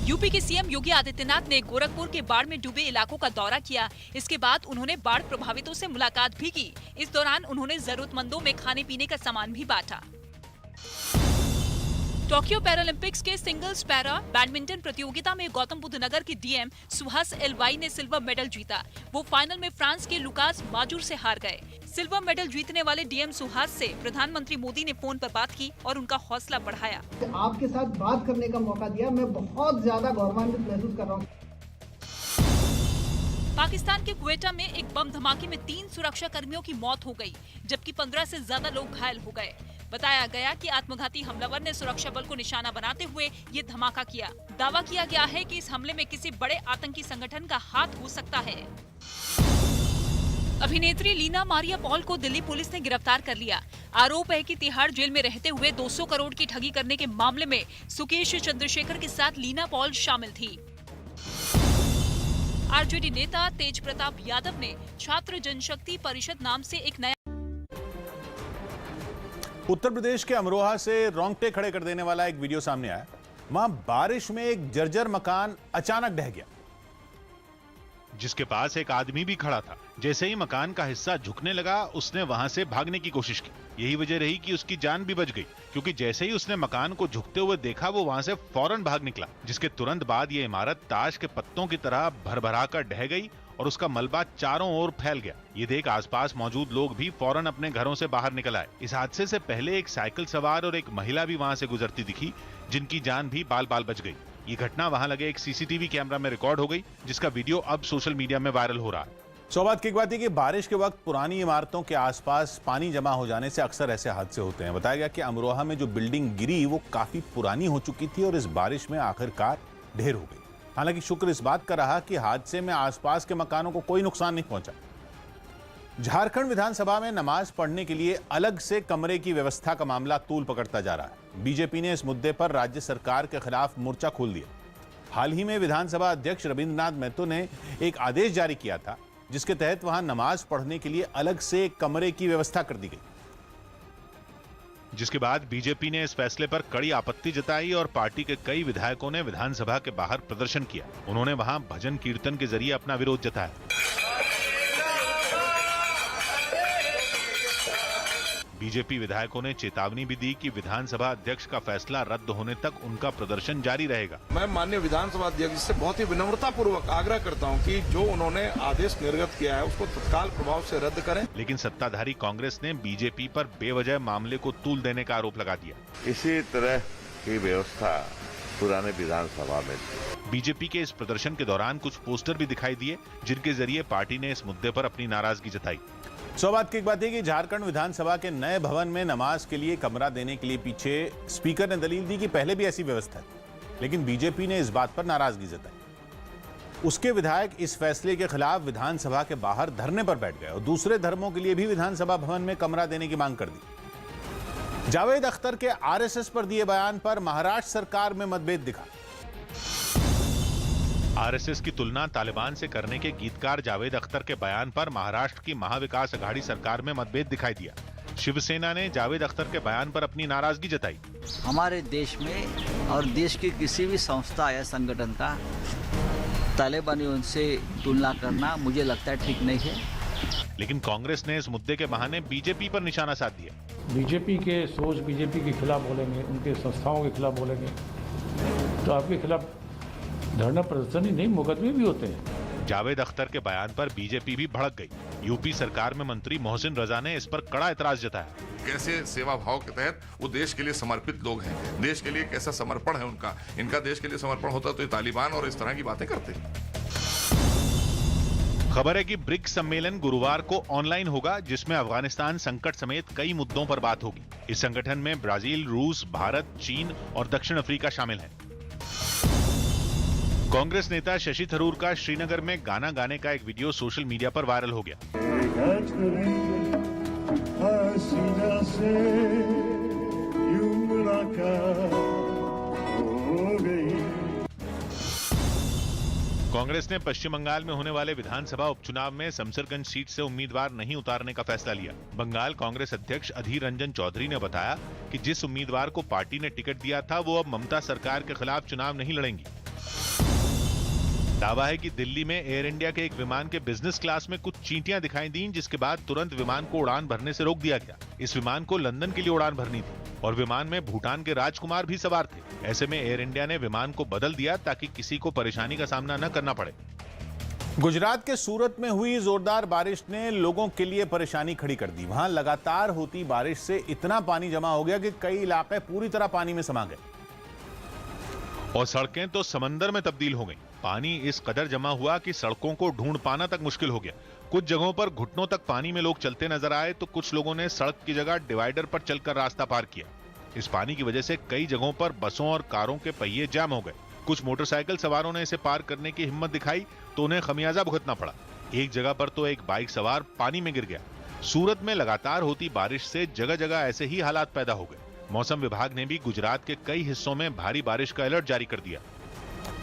यूपी के सीएम योगी आदित्यनाथ ने गोरखपुर के बाढ़ में डूबे इलाकों का दौरा किया। इसके बाद उन्होंने बाढ़ प्रभावितों से मुलाकात भी की। इस दौरान उन्होंने जरूरतमंदों में खाने पीने का सामान भी बांटा। टोक्यो पैरालंपिक्स के सिंगल्स पैरा बैडमिंटन प्रतियोगिता में गौतम बुद्ध नगर के डीएम सुहास एलवाई ने सिल्वर मेडल जीता। वो फाइनल में फ्रांस के लुकास माजुर से हार गए। सिल्वर मेडल जीतने वाले डीएम सुहास से प्रधानमंत्री मोदी ने फोन पर बात की और उनका हौसला बढ़ाया। आपके साथ बात करने का मौका दिया, मैं बहुत ज्यादा गौरवान्वित महसूस कर रहा हूँ। पाकिस्तान के क्वेटा में एक बम धमाके में 3 सुरक्षा कर्मियों की मौत हो गई, जबकि 15 से ज्यादा लोग घायल हो गए। बताया गया कि आत्मघाती हमलावर ने सुरक्षा बल को निशाना बनाते हुए ये धमाका किया। दावा किया गया है कि इस हमले में किसी बड़े आतंकी संगठन का हाथ हो सकता है। अभिनेत्री लीना मारिया पॉल को दिल्ली पुलिस ने गिरफ्तार कर लिया। आरोप है कि तिहाड़ जेल में रहते हुए 200 करोड़ की ठगी करने के मामले में सुकेश चंद्रशेखर के साथ लीना पॉल शामिल थी। आरजेडी नेता तेज प्रताप यादव ने छात्र जनशक्ति परिषद नाम से एक नया उत्तर प्रदेश के अमरोहा से रोंगटे खड़े कर देने वाला एक वीडियो सामने आया। वहां बारिश में एक जर्जर मकान अचानक ढह गया, जिसके पास एक आदमी भी खड़ा था। जैसे ही मकान का हिस्सा झुकने लगा, उसने वहां से भागने की कोशिश की। यही वजह रही कि उसकी जान भी बच गई, क्योंकि जैसे ही उसने मकान को झुकते हुए देखा, वो वहां से फौरन भाग निकला। जिसके तुरंत बाद ये इमारत ताश के पत्तों की तरह भरभरा कर ढह गई और उसका मलबा चारों ओर फैल गया। ये देख आसपास मौजूद लोग भी फौरन अपने घरों से बाहर निकल आए। इस हादसे से पहले एक साइकिल सवार और एक महिला भी वहां से गुजरती दिखी, जिनकी जान भी बाल बाल बच गई। ये घटना वहां लगे एक सीसीटीवी कैमरा में रिकॉर्ड हो गई, जिसका वीडियो अब सोशल मीडिया में वायरल हो रहा है। सौभाग्य की बात है कि बारिश के वक्त पुरानी इमारतों के आसपास पानी जमा हो जाने से अक्सर ऐसे हादसे होते हैं। बताया गया कि अमरोहा में जो बिल्डिंग गिरी वो काफी पुरानी हो चुकी थी और इस बारिश में आखिरकार ढेर हो गई। हालांकि शुक्र इस बात का रहा कि हादसे में आसपास के मकानों को कोई नुकसान नहीं पहुंचा। झारखंड विधानसभा में नमाज पढ़ने के लिए अलग से कमरे की व्यवस्था का मामला तूल पकड़ता जा रहा है। बीजेपी ने इस मुद्दे पर राज्य सरकार के खिलाफ मोर्चा खोल दिया। हाल ही में विधानसभा अध्यक्ष रविंद्रनाथ महतो ने एक आदेश जारी किया था, जिसके तहत वहां नमाज पढ़ने के लिए अलग से एक कमरे की व्यवस्था कर दी गई। जिसके बाद बीजेपी ने इस फैसले पर कड़ी आपत्ति जताई और पार्टी के कई विधायकों ने विधानसभा के बाहर प्रदर्शन किया। उन्होंने वहां भजन कीर्तन के जरिए अपना विरोध जताया। बीजेपी विधायकों ने चेतावनी भी दी कि विधानसभा अध्यक्ष का फैसला रद्द होने तक उनका प्रदर्शन जारी रहेगा। मैं माननीय विधानसभा अध्यक्ष से बहुत ही विनम्रता पूर्वक आग्रह करता हूं कि जो उन्होंने आदेश निर्गत किया है उसको तत्काल प्रभाव से रद्द करें। लेकिन सत्ताधारी कांग्रेस ने बीजेपी पर बेवजह मामले को तूल देने का आरोप लगा दिया। इसी तरह की व्यवस्था पुराने विधानसभा में थी। बीजेपी के इस प्रदर्शन के दौरान कुछ पोस्टर भी दिखाई दिए, जिनके जरिए पार्टी ने इस मुद्दे पर अपनी नाराजगी जताई। सौभाग्य की बात है कि झारखंड विधानसभा के नए भवन में नमाज के लिए कमरा देने के लिए पीछे स्पीकर ने दलील दी कि पहले भी ऐसी व्यवस्था थी, लेकिन बीजेपी ने इस बात पर नाराजगी जताई। उसके विधायक इस फैसले के खिलाफ विधानसभा के बाहर धरने पर बैठ गए और दूसरे धर्मों के लिए भी विधानसभा भवन में कमरा देने की मांग कर दी। जावेद अख्तर के आरएसएस पर दिए बयान पर महाराष्ट्र सरकार में मतभेद दिखा। आरएसएस की तुलना तालिबान से करने के गीतकार जावेद अख्तर के बयान पर महाराष्ट्र की महाविकास अघाड़ी सरकार में मतभेद दिखाई दिया। शिवसेना ने जावेद अख्तर के बयान पर अपनी नाराजगी जताई। हमारे देश में और देश की किसी भी संस्था या संगठन का तालिबानियों से तुलना करना मुझे लगता है ठीक नहीं है। लेकिन कांग्रेस ने इस मुद्दे के बहाने बीजेपी पर निशाना साध दिया। बीजेपी के सोच बीजेपी के खिलाफ बोलेंगे, उनके संस्थाओं के खिलाफ बोलेंगे तो आपके खिलाफ धरना प्रदर्शन ही नहीं, मुकदमे भी होते हैं। जावेद अख्तर के बयान पर बीजेपी भी भड़क गई। यूपी सरकार में मंत्री मोहसिन रजा ने इस पर कड़ा एतराज जताया। कैसे सेवा भाव के तहत वो देश के लिए समर्पित लोग हैं, देश के लिए कैसा समर्पण है उनका, इनका देश के लिए समर्पण होता तो ये तालिबान और इस तरह की बातें करते। खबर है कि ब्रिक्स सम्मेलन गुरुवार को ऑनलाइन होगा, जिसमें अफगानिस्तान संकट समेत कई मुद्दों पर बात होगी। इस संगठन में ब्राजील, रूस, भारत, चीन और दक्षिण अफ्रीका शामिल हैं। कांग्रेस नेता शशि थरूर का श्रीनगर में गाना गाने का एक वीडियो सोशल मीडिया पर वायरल हो गया। कांग्रेस ने पश्चिम बंगाल में होने वाले विधानसभा उपचुनाव में शमशेरगंज सीट से उम्मीदवार नहीं उतारने का फैसला लिया। बंगाल कांग्रेस अध्यक्ष अधीर रंजन चौधरी ने बताया कि जिस उम्मीदवार को पार्टी ने टिकट दिया था वो अब ममता सरकार के खिलाफ चुनाव नहीं लड़ेंगी। दावा है कि दिल्ली में एयर इंडिया के एक विमान के बिजनेस क्लास में कुछ चींटियां दिखाई दीं, जिसके बाद तुरंत विमान को उड़ान भरने से रोक दिया गया। इस विमान को लंदन के लिए उड़ान भरनी थी और विमान में भूटान के राजकुमार भी सवार थे। ऐसे में एयर इंडिया ने विमान को बदल दिया ताकि किसी को परेशानी का सामना न करना पड़े। गुजरात के सूरत में हुई जोरदार बारिश ने लोगों के लिए परेशानी खड़ी कर दी। वहां लगातार होती बारिश से इतना पानी जमा हो गया कि कई इलाके पूरी तरह पानी में समा गए और सड़कें तो समंदर में तब्दील हो गईं। पानी इस कदर जमा हुआ कि सड़कों को ढूंढ पाना तक मुश्किल हो गया। कुछ जगहों पर घुटनों तक पानी में लोग चलते नजर आए तो कुछ लोगों ने सड़क की जगह डिवाइडर पर चलकर रास्ता पार किया। इस पानी की वजह से कई जगहों पर बसों और कारों के पहिए जाम हो गए। कुछ मोटरसाइकिल सवारों ने इसे पार करने की हिम्मत दिखाई तो उन्हें खमियाजा भुगतना पड़ा। एक जगह पर तो एक बाइक सवार पानी में गिर गया। सूरत में लगातार होती बारिश से जगह जगह ऐसे ही हालात पैदा हो गए। मौसम विभाग ने भी गुजरात के कई हिस्सों में भारी बारिश का अलर्ट जारी कर दिया।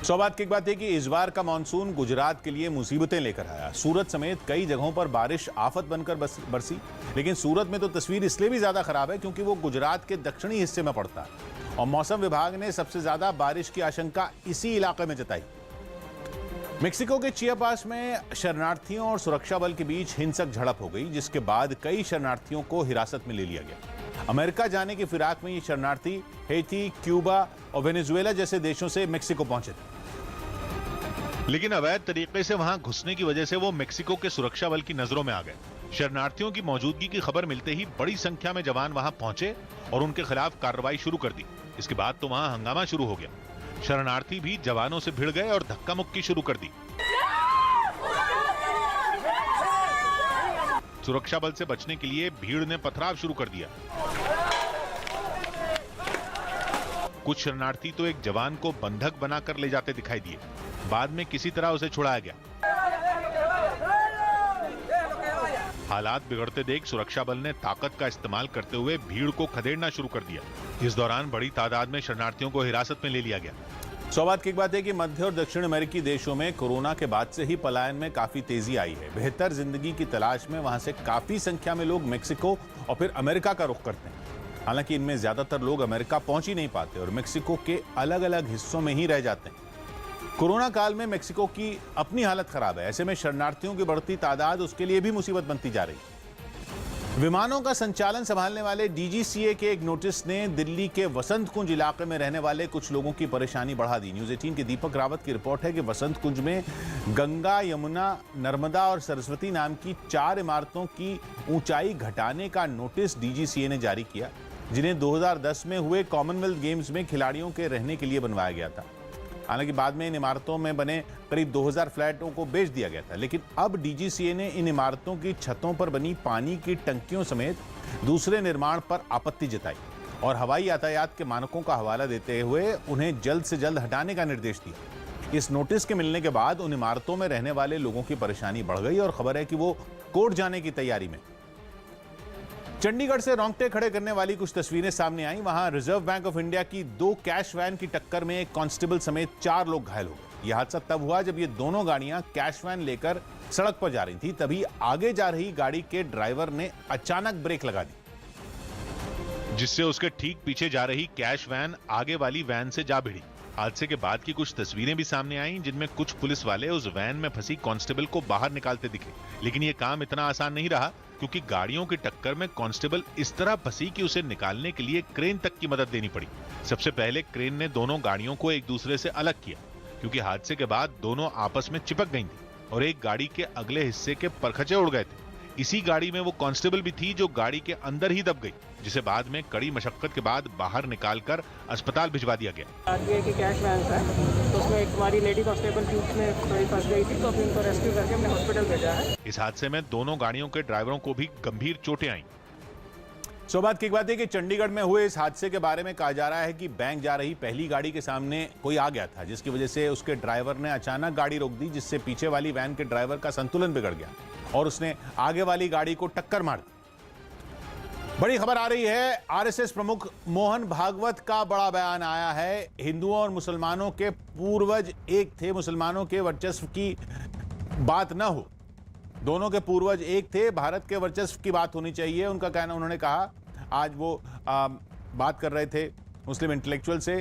सौभाग्य की बात है कि इस बार का मानसून गुजरात के लिए मुसीबतें लेकर आया। सूरत समेत कई जगहों पर बारिश आफत बनकर बरसी, लेकिन सूरत में तो तस्वीर इसलिए भी ज्यादा खराब है क्योंकि वो गुजरात के दक्षिणी हिस्से में पड़ता है और मौसम विभाग ने सबसे ज्यादा बारिश की आशंका इसी इलाके में जताई। मेक्सिको के चियापास में शरणार्थियों और सुरक्षा बल के बीच हिंसक झड़प हो गई, जिसके बाद कई शरणार्थियों को हिरासत में ले लिया गया। अमेरिका जाने की फिराक में ये शरणार्थी हैती, क्यूबा और वेनेजुएला जैसे देशों से मेक्सिको पहुंचे थे, लेकिन अवैध तरीके से वहां घुसने की वजह से वो मेक्सिको के सुरक्षा बल की नजरों में आ गए। शरणार्थियों की मौजूदगी की खबर मिलते ही बड़ी संख्या में जवान वहां पहुंचे और उनके खिलाफ कार्रवाई शुरू कर दी। इसके बाद तो वहां हंगामा शुरू हो गया। शरणार्थी भी जवानों से भिड़ गए और धक्का मुक्की शुरू कर दी। सुरक्षा बल से बचने के लिए भीड़ ने पथराव शुरू कर दिया। कुछ शरणार्थी तो एक जवान को बंधक बनाकर ले जाते दिखाई दिए। बाद में किसी तरह उसे छुड़ाया गया। हालात बिगड़ते देख सुरक्षा बल ने ताकत का इस्तेमाल करते हुए भीड़ को खदेड़ना शुरू कर दिया। इस दौरान बड़ी तादाद में शरणार्थियों को हिरासत में ले लिया गया। सौभाग्य की बात है कि मध्य और दक्षिण अमेरिकी देशों में कोरोना के बाद से ही पलायन में काफी तेजी आई है। बेहतर जिंदगी की तलाश में वहां से काफी संख्या में लोग मेक्सिको और फिर अमेरिका का रुख करते हैं। हालांकि इनमें ज्यादातर लोग अमेरिका पहुंच ही नहीं पाते और मेक्सिको के अलग अलग हिस्सों में ही रह जाते हैं। कोरोना काल में मेक्सिको की अपनी हालत खराब है। ऐसे में शरणार्थियों की बढ़ती तादाद उसके लिए भी मुसीबत बनती जा रही है। विमानों का संचालन संभालने वाले डीजीसीए के एक नोटिस ने दिल्ली के वसंत कुंज इलाके में रहने वाले कुछ लोगों की परेशानी बढ़ा दी। न्यूज़ 18 के दीपक रावत की रिपोर्ट है कि वसंत कुंज में गंगा, यमुना, नर्मदा और सरस्वती नाम की 4 इमारतों की ऊंचाई घटाने का नोटिस डीजीसीए ने जारी किया, जिन्हें 2010 में हुए कॉमनवेल्थ गेम्स में खिलाड़ियों के रहने के लिए बनवाया गया था। हालांकि बाद में इन इमारतों में बने करीब 2000 फ्लैटों को बेच दिया गया था, लेकिन अब डीजीसीए ने इन इमारतों की छतों पर बनी पानी की टंकियों समेत दूसरे निर्माण पर आपत्ति जताई और हवाई यातायात के मानकों का हवाला देते हुए उन्हें जल्द से जल्द हटाने का निर्देश दिया। इस नोटिस के मिलने के बाद उन इमारतों में रहने वाले लोगों की परेशानी बढ़ गई और खबर है कि वो कोर्ट जाने की तैयारी में। चंडीगढ़ से रोंगटे खड़े करने वाली कुछ तस्वीरें सामने आई। वहां रिजर्व बैंक ऑफ इंडिया की 2 कैश वैन की टक्कर में एक कांस्टेबल समेत 4 लोग घायल हो गए। यह हादसा तब हुआ जब ये दोनों गाड़ियां कैश वैन लेकर सड़क पर जा रही थी। तभी आगे जा रही गाड़ी के ड्राइवर ने अचानक ब्रेक लगा दी, जिससे उसके ठीक पीछे जा रही कैश वैन आगे वाली वैन से जा भिड़ी। हादसे के बाद की कुछ तस्वीरें भी सामने आईं, जिनमें कुछ पुलिस वाले उस वैन में फंसी कांस्टेबल को बाहर निकालते दिखे। लेकिन यह काम इतना आसान नहीं रहा, क्योंकि गाड़ियों की टक्कर में कांस्टेबल इस तरह फंसी कि उसे निकालने के लिए क्रेन तक की मदद लेनी पड़ी। सबसे पहले क्रेन ने दोनों गाड़ियों को एक दूसरे से अलग किया, क्योंकि हादसे के बाद दोनों आपस में चिपक गई थी और एक गाड़ी के अगले हिस्से के परखचे उड़ गए थे। इसी गाड़ी में वो कांस्टेबल भी थी जो गाड़ी के अंदर ही दब गई, जिसे बाद में कड़ी मशक्कत के बाद बाहर निकालकर अस्पताल भिजवा दिया गया। आरबीआई की कैश वैन था, तो उसमें एक हमारी लेडी कांस्टेबल ट्यूब में थोड़ी फंस गई थी, तो अभी उनको रेस्क्यू करके हमने हॉस्पिटल भेजा है। इस हादसे में दोनों गाड़ियों के ड्राइवरों को भी गंभीर चोटें आईं। बात की बात है कि चंडीगढ़ में हुए इस हादसे के बारे में कहा जा रहा है कि बैंक जा रही पहली गाड़ी के सामने कोई आ गया था, जिसकी वजह से उसके ड्राइवर ने अचानक गाड़ी रोक दी, जिससे पीछे वाली वैन के ड्राइवर का संतुलन बिगड़ गया और उसने आगे वाली गाड़ी को टक्कर मार दी। बड़ी खबर आ रही है, आरएसएस प्रमुख मोहन भागवत का बड़ा बयान आया है। हिंदुओं और मुसलमानों के पूर्वज एक थे, मुसलमानों के वर्चस्व की बात न हो, दोनों के पूर्वज एक थे, भारत के वर्चस्व की बात होनी चाहिए, उनका कहना। उन्होंने कहा, आज वो बात कर रहे थे मुस्लिम इंटेलेक्चुअल से,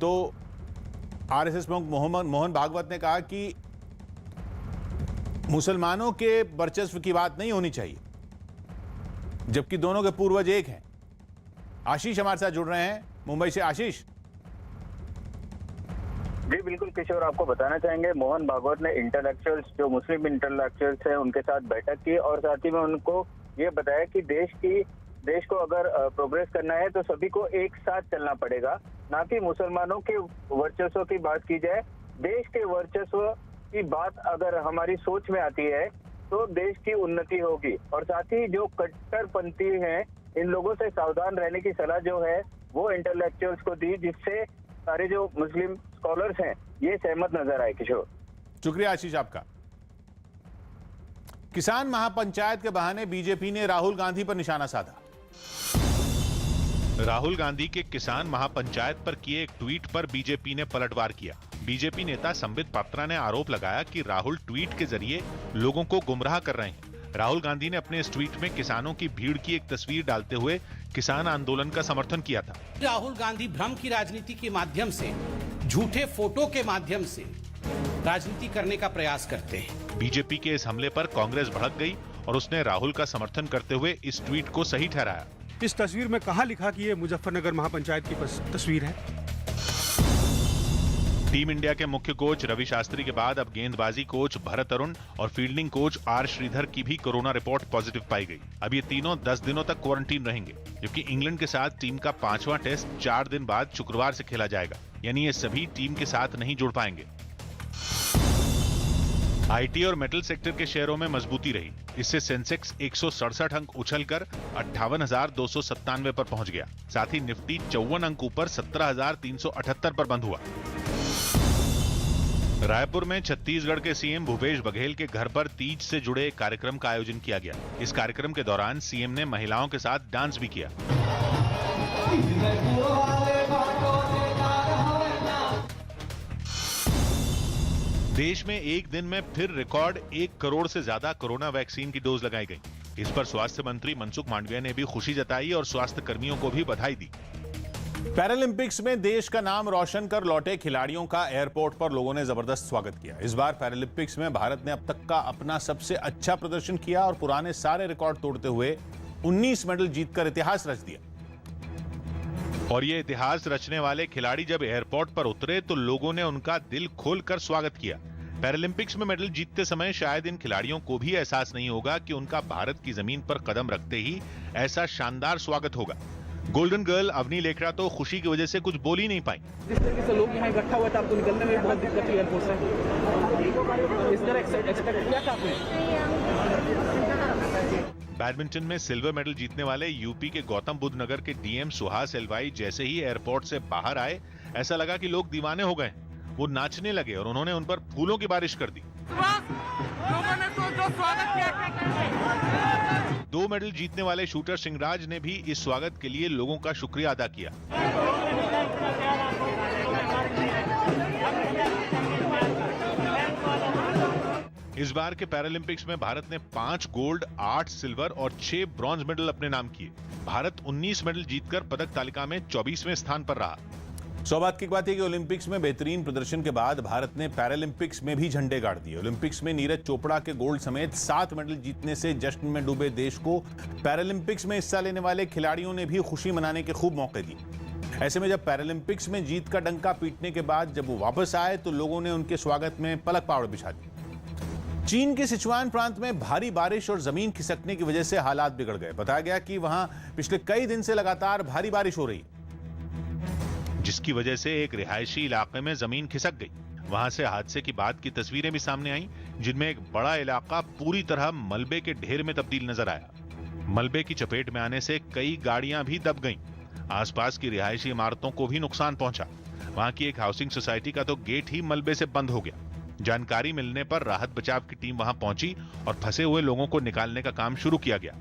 तो आरएसएस प्रमुख मोहन भागवत ने कहा कि मुसलमानों के वर्चस्व की बात नहीं होनी चाहिए, जबकि दोनों के पूर्वज एक हैं। आशीष हमारे साथ जुड़ रहे हैं मुंबई से। आशीष। जी बिल्कुल किशोर, आपको बताना चाहेंगे मोहन भागवत ने इंटेलेक्चुअल्स, जो मुस्लिम इंटेलेक्चुअल्स हैं, उनके साथ बैठक की और साथ ही में उनको ये बताया कि देश को अगर प्रोग्रेस करना है तो सभी को एक साथ चलना पड़ेगा, ना कि मुसलमानों के वर्चस्व की बात की जाए। देश के वर्चस्व की बात अगर हमारी सोच में आती है तो देश की उन्नति होगी। और साथ ही जो कट्टरपंथी हैं, इन लोगों से सावधान रहने की सलाह जो है वो इंटेलेक्चुअल्स को दी, जिससे सारे जो मुस्लिम स्कॉलर्स हैं ये सहमत नजर आए। किशोर, शुक्रिया आशीष आपका। किसान महापंचायत के बहाने बीजेपी ने राहुल गांधी पर निशाना साधा। राहुल गांधी के किसान महापंचायत पर किए एक ट्वीट पर बीजेपी ने पलटवार किया। बीजेपी नेता संबित पात्रा ने आरोप लगाया कि राहुल ट्वीट के जरिए लोगों को गुमराह कर रहे हैं। राहुल गांधी ने अपने इस ट्वीट में किसानों की भीड़ की एक तस्वीर डालते हुए किसान आंदोलन का समर्थन किया था। राहुल गांधी भ्रम की राजनीति के माध्यम से, झूठे फोटो के माध्यम से राजनीति करने का प्रयास करते हैं। बीजेपी के इस हमले पर कांग्रेस भड़क गई और उसने राहुल का समर्थन करते हुए इस ट्वीट को सही ठहराया। इस तस्वीर में कहां लिखा कि ये मुजफ्फरनगर महापंचायत की तस्वीर है? टीम इंडिया के मुख्य कोच रवि शास्त्री के बाद अब गेंदबाजी कोच भरत अरुण और फील्डिंग कोच आर श्रीधर की भी कोरोना रिपोर्ट पॉजिटिव पाई गई। अब ये तीनों 10 दिनों तक क्वारंटीन रहेंगे, जबकि इंग्लैंड के साथ टीम का 5वां टेस्ट 4 दिन बाद शुक्रवार से खेला जाएगा, यानी ये सभी टीम के साथ नहीं जुड़ पाएंगे। आईटी और मेटल सेक्टर के शेयरों में मजबूती रही। इससे सेंसेक्स 167 अंक उछलकर 58,297 पर पहुंच गया। साथ ही निफ्टी 54 अंक ऊपर 17,378 पर बंद हुआ। रायपुर में छत्तीसगढ़ के सीएम भूपेश बघेल के घर पर तीज से जुड़े एक कार्यक्रम का आयोजन किया गया। इस कार्यक्रम के दौरान सीएम ने महिलाओं के साथ डांस भी किया। देश में एक दिन में फिर रिकॉर्ड 1 करोड़ से ज्यादा कोरोना वैक्सीन की डोज लगाई गई। इस पर स्वास्थ्य मंत्री मनसुख मांडविया ने भी खुशी जताई और स्वास्थ्य कर्मियों को भी बधाई दी। पैरालंपिक्स में देश का नाम रोशन कर लौटे खिलाड़ियों का एयरपोर्ट पर लोगों ने जबरदस्त स्वागत किया। इस बार पैरालंपिक्स में भारत ने अब तक का अपना सबसे अच्छा प्रदर्शन किया और पुराने सारे रिकॉर्ड तोड़ते हुए 19 मेडल जीतकर इतिहास रच दिया। और ये इतिहास रचने वाले खिलाड़ी जब एयरपोर्ट पर उतरे तो लोगों ने उनका दिल खोलकर स्वागत किया। पैरालंपिक्स में मेडल जीतते समय शायद इन खिलाड़ियों को भी एहसास नहीं होगा कि उनका भारत की जमीन पर कदम रखते ही ऐसा शानदार स्वागत होगा। गोल्डन गर्ल अवनी लेखरा तो खुशी की वजह से कुछ बोल ही नहीं पाई। जिस तरीके से लोग यहाँ इकट्ठा हुआ था, आपको निकलने में बहुत दिक्कत हुई एयरपोर्ट से, इस तरह एक्सपेक्ट किया था आपने? बैडमिंटन में सिल्वर मेडल जीतने वाले यूपी के गौतम बुद्ध नगर के डीएम सुहास एलवाई जैसे ही एयरपोर्ट से बाहर आए, ऐसा लगा कि लोग दीवाने हो गए। वो नाचने लगे और उन्होंने उन पर फूलों की बारिश कर दी। लोगों ने तो जो स्वागत किया। 2 मेडल जीतने वाले शूटर सिंहराज ने भी इस स्वागत के लिए लोगों का शुक्रिया अदा किया। इस बार के पैरालंपिक्स में भारत ने 5 गोल्ड, 8 सिल्वर और 6 ब्रॉन्ज मेडल अपने नाम किए। भारत 19 मेडल जीतकर पदक तालिका में 24वें स्थान पर रहा। सौभाग्य की बात है कि ओलंपिक्स में बेहतरीन प्रदर्शन के बाद भारत ने पैरालंपिक्स में भी झंडे गाड़ दिए। ओलंपिक्स में नीरज चोपड़ा के गोल्ड समेत 7 मेडल जीतने से जश्न में डूबे देश को पैरालंपिक्स में हिस्सा लेने वाले खिलाड़ियों ने भी खुशी मनाने के खूब मौके दिए। ऐसे में जब पैरालंपिक्स में जीत का डंका पीटने के बाद जब वो वापस आए तो लोगों ने उनके स्वागत में पलक पावड़ बिछा दी। चीन के सिचुआन प्रांत में भारी बारिश और जमीन खिसकने की वजह से हालात बिगड़ गए। बताया गया कि वहां पिछले कई दिन से लगातार भारी बारिश हो रही है, जिसकी वजह से एक रिहायशी इलाके में जमीन खिसक गई। वहां से हादसे की बाद की तस्वीरें भी सामने आईं, जिनमें एक बड़ा इलाका पूरी तरह मलबे के ढेर में तब्दील नजर आया। मलबे की चपेट में आने से कई गाड़ियां भी दब गईं। आसपास की रिहायशी इमारतों को भी नुकसान पहुंचा। वहां की एक हाउसिंग सोसाइटी का तो गेट ही मलबे से बंद हो गया। जानकारी मिलने पर राहत बचाव की टीम वहां पहुंची और फंसे हुए लोगों को निकालने का काम शुरू किया गया।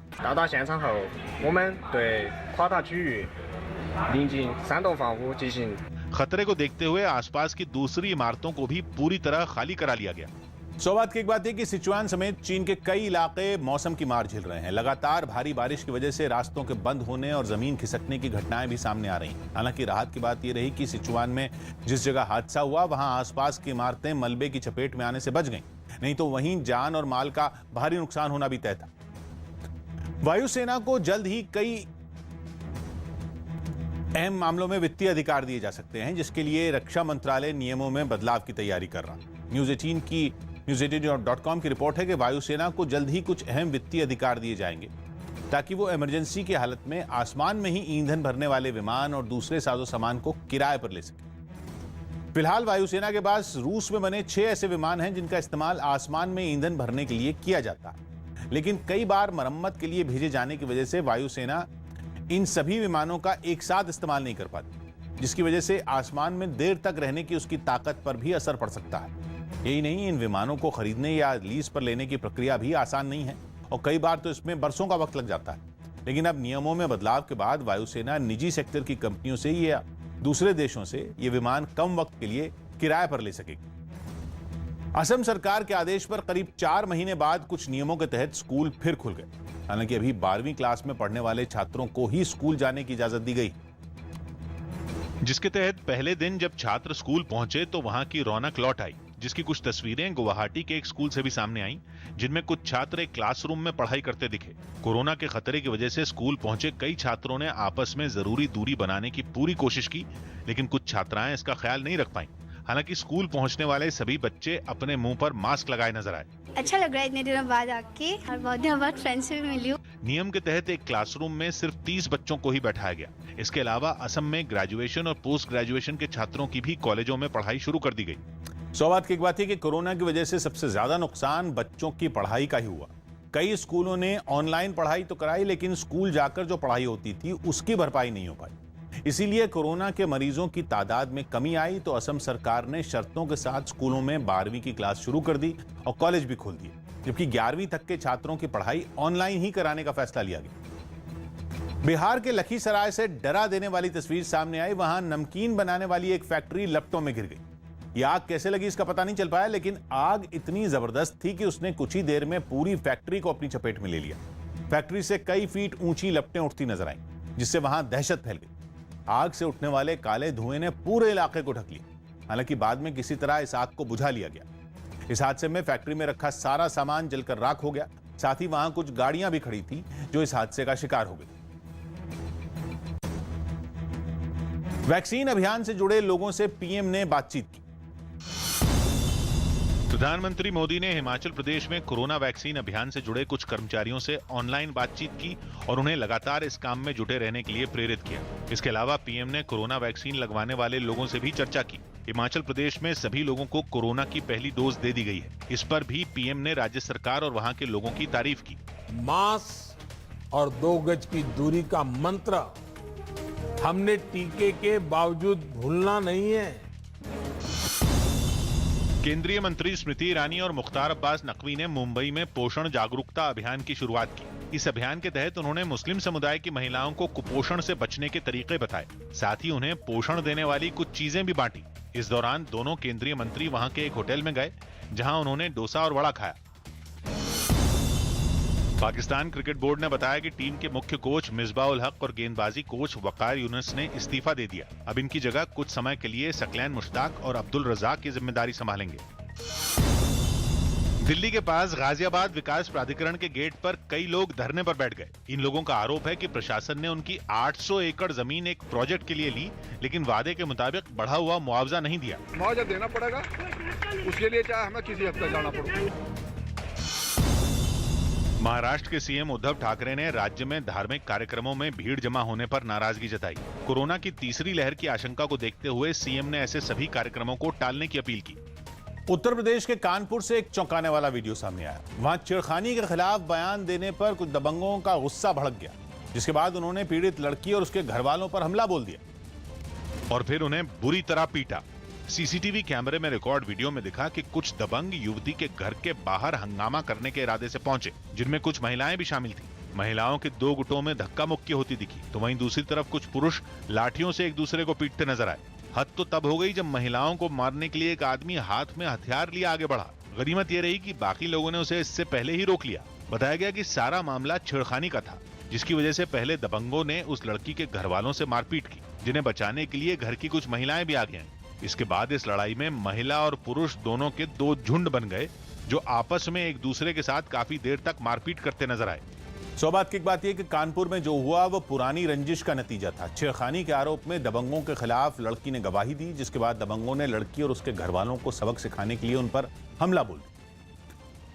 खतरे को देखते हुए आसपास की दूसरी इमारतों को भी पूरी तरह खाली करा लिया गया। सौभाग्य की बात है कि सिचुआन समेत चीन के कई इलाके मौसम की मार झेल रहे हैं। लगातार भारी बारिश की वजह से रास्तों के बंद होने और जमीन खिसकने की घटनाएं भी सामने आ रही हैं। हालांकि राहत की बात यह रही कि सिचुआन में जिस जगह हादसा हुआ वहां आसपास की इमारतें मलबे की चपेट में आने से बच गईं, नहीं तो वहीं जान और माल का भारी नुकसान होना भी तय था। वायुसेना को जल्द ही कई अहम मामलों में वित्तीय अधिकार दिए जा सकते हैं, जिसके लिए रक्षा मंत्रालय नियमों में बदलाव की तैयारी कर रहा है। News18.com की रिपोर्ट है कि वायुसेना को जल्द ही कुछ अहम वित्तीय अधिकार दिए जाएंगे ताकि वो इमरजेंसी की हालत में आसमान में ही ईंधन भरने वाले विमान और दूसरे साजो सामान को किराए पर ले सके। फिलहाल वायुसेना के पास रूस में बने 6 ऐसे विमान हैं जिनका इस्तेमाल आसमान में ईंधन भरने के लिए किया जाता है, लेकिन कई बार मरम्मत के लिए भेजे जाने की वजह से वायुसेना इन सभी विमानों का एक साथ इस्तेमाल नहीं कर पाती, जिसकी वजह से आसमान में देर तक रहने की उसकी ताकत पर भी असर पड़ सकता है। यही नहीं, इन विमानों को खरीदने या लीज पर लेने की प्रक्रिया भी आसान नहीं है और कई बार तो इसमें बरसों का वक्त लग जाता है। लेकिन अब नियमों में बदलाव के बाद वायुसेना निजी सेक्टर की कंपनियों से या दूसरे देशों से ये विमान कम वक्त के लिए किराए पर ले सकेगी। असम सरकार के आदेश पर करीब 4 महीने बाद कुछ नियमों के तहत स्कूल फिर खुल गए। हालांकि अभी 12वीं क्लास में पढ़ने वाले छात्रों को ही स्कूल जाने की इजाजत दी गई, जिसके तहत पहले दिन जब छात्र स्कूल पहुंचे तो वहां की रौनक लौट आई, जिसकी कुछ तस्वीरें गुवाहाटी के एक स्कूल से भी सामने आईं, जिनमें कुछ छात्र एक क्लासरूम में पढ़ाई करते दिखे। कोरोना के खतरे की वजह से स्कूल पहुंचे कई छात्रों ने आपस में जरूरी दूरी बनाने की पूरी कोशिश की, लेकिन कुछ छात्राएं इसका ख्याल नहीं रख पाईं। हालांकि स्कूल पहुंचने वाले सभी बच्चे अपने मुंह पर मास्क लगाए नजर आए। अच्छा लग रहा है इतने दिनों बाद आके, और बहुत दिनों बाद फ्रेंड्स से भी मिली हूं। नियम के तहत एक क्लासरूम में सिर्फ 30 बच्चों को ही बैठाया गया। इसके अलावा असम में ग्रेजुएशन और पोस्ट ग्रेजुएशन के छात्रों की भी कॉलेजों में पढ़ाई शुरू कर दी गई। सौभाग्य की बात है कि कोरोना की वजह से सबसे ज्यादा नुकसान बच्चों की पढ़ाई का ही हुआ। कई स्कूलों ने ऑनलाइन पढ़ाई तो कराई, लेकिन स्कूल जाकर जो पढ़ाई होती थी उसकी भरपाई नहीं हो पाई। इसीलिए कोरोना के मरीजों की तादाद में कमी आई तो असम सरकार ने शर्तों के साथ स्कूलों में 12वीं की क्लास शुरू कर दी और कॉलेज भी खोल दिए, जबकि 11वीं तक के छात्रों की पढ़ाई ऑनलाइन ही कराने का फैसला लिया गया। बिहार के लखीसराय से डरा देने वाली तस्वीर सामने आई। वहां नमकीन बनाने वाली एक फैक्ट्री लपटों में गिर गई। यह आग कैसे लगी इसका पता नहीं चल पाया, लेकिन आग इतनी जबरदस्त थी कि उसने कुछ ही देर में पूरी फैक्ट्री को अपनी चपेट में ले लिया। फैक्ट्री से कई फीट ऊंची लपटें उठती नजर आईं, जिससे वहां दहशत फैल गई। आग से उठने वाले काले धुएं ने पूरे इलाके को ढक लिया। हालांकि बाद में किसी तरह इस आग को बुझा लिया गया। इस हादसे में फैक्ट्री में रखा सारा सामान जलकर राख हो गया। साथ ही वहां कुछ गाड़ियां भी खड़ी थी जो इस हादसे का शिकार हो गई। वैक्सीन अभियान से जुड़े लोगों से पीएम ने बातचीत की। प्रधानमंत्री मोदी ने हिमाचल प्रदेश में कोरोना वैक्सीन अभियान से जुड़े कुछ कर्मचारियों से ऑनलाइन बातचीत की और उन्हें लगातार इस काम में जुटे रहने के लिए प्रेरित किया। इसके अलावा पीएम ने कोरोना वैक्सीन लगवाने वाले लोगों से भी चर्चा की। हिमाचल प्रदेश में सभी लोगों को कोरोना की पहली डोज दे दी गई है। इस पर भी पीएम ने राज्य सरकार और वहां के लोगों की तारीफ की। मास्क और 2 गज की दूरी का मंत्र हमने टीके के बावजूद भूलना नहीं है। केंद्रीय मंत्री स्मृति ईरानी और मुख्तार अब्बास नकवी ने मुंबई में पोषण जागरूकता अभियान की शुरुआत की। इस अभियान के तहत उन्होंने मुस्लिम समुदाय की महिलाओं को कुपोषण से बचने के तरीके बताए। साथ ही उन्हें पोषण देने वाली कुछ चीजें भी बांटी। इस दौरान दोनों केंद्रीय मंत्री वहां के एक होटल में गए, जहां उन्होंने डोसा और वड़ा खाया। पाकिस्तान क्रिकेट बोर्ड ने बताया कि टीम के मुख्य कोच मिसबाह उल हक और गेंदबाजी कोच वकार यूनुस ने इस्तीफा दे दिया। अब इनकी जगह कुछ समय के लिए सकलैन मुश्ताक और अब्दुल रज़ाक की जिम्मेदारी संभालेंगे। दिल्ली के पास गाजियाबाद विकास प्राधिकरण के गेट पर कई लोग धरने पर बैठ गए। इन लोगों का आरोप है कि प्रशासन ने उनकी 800 एकड़ जमीन एक प्रोजेक्ट के लिए ली, लेकिन वादे के मुताबिक बढ़ा हुआ मुआवजा नहीं दिया। मुआवजा देना पड़ेगा, उसके लिए चाहे हमें किसी हद तक जाना पड़े। महाराष्ट्र के सीएम उद्धव ठाकरे ने राज्य में धार्मिक कार्यक्रमों में भीड़ जमा होने पर नाराजगी जताई। कोरोना की तीसरी लहर की आशंका को देखते हुए सीएम ने ऐसे सभी कार्यक्रमों को टालने की अपील की। उत्तर प्रदेश के कानपुर से एक चौंकाने वाला वीडियो सामने आया। वहां छेड़खानी के खिलाफ बयान देने पर कुछ दबंगों का गुस्सा भड़क गया, जिसके बाद उन्होंने पीड़ित लड़की और उसके घर वालों पर हमला बोल दिया और फिर उन्हें बुरी तरह पीटा। सीसीटीवी कैमरे में रिकॉर्ड वीडियो में दिखा कि कुछ दबंग युवती के घर के बाहर हंगामा करने के इरादे से पहुंचे, जिनमें कुछ महिलाएं भी शामिल थीं। महिलाओं के दो गुटों में धक्का मुक्की होती दिखी, तो वहीं दूसरी तरफ कुछ पुरुष लाठियों से एक दूसरे को पीटते नजर आए। हद तो तब हो गई जब महिलाओं को मारने के लिए एक आदमी हाथ में हथियार लिए आगे बढ़ा। गनीमत यह रही कि बाकी लोगों ने उसे इससे पहले ही रोक लिया। बताया गया कि सारा मामला छेड़खानी का था, जिसकी वजह से पहले दबंगों ने उस लड़की के घर वालों से मारपीट की, जिन्हें बचाने के लिए घर की कुछ महिलाएं भी आगे आईं। इसके बाद इस लड़ाई में महिला और पुरुष दोनों के दो झुंड बन गए, जो आपस में एक दूसरे के साथ काफी देर तक मारपीट करते नजर आए। सौभाग्य की बात यह कि कानपुर में जो हुआ वो पुरानी रंजिश का नतीजा था। छेड़खानी के आरोप में दबंगों के खिलाफ लड़की ने गवाही दी, जिसके बाद दबंगों ने लड़की और उसके घर वालों को सबक सिखाने के लिए उन पर हमला बोल दिया।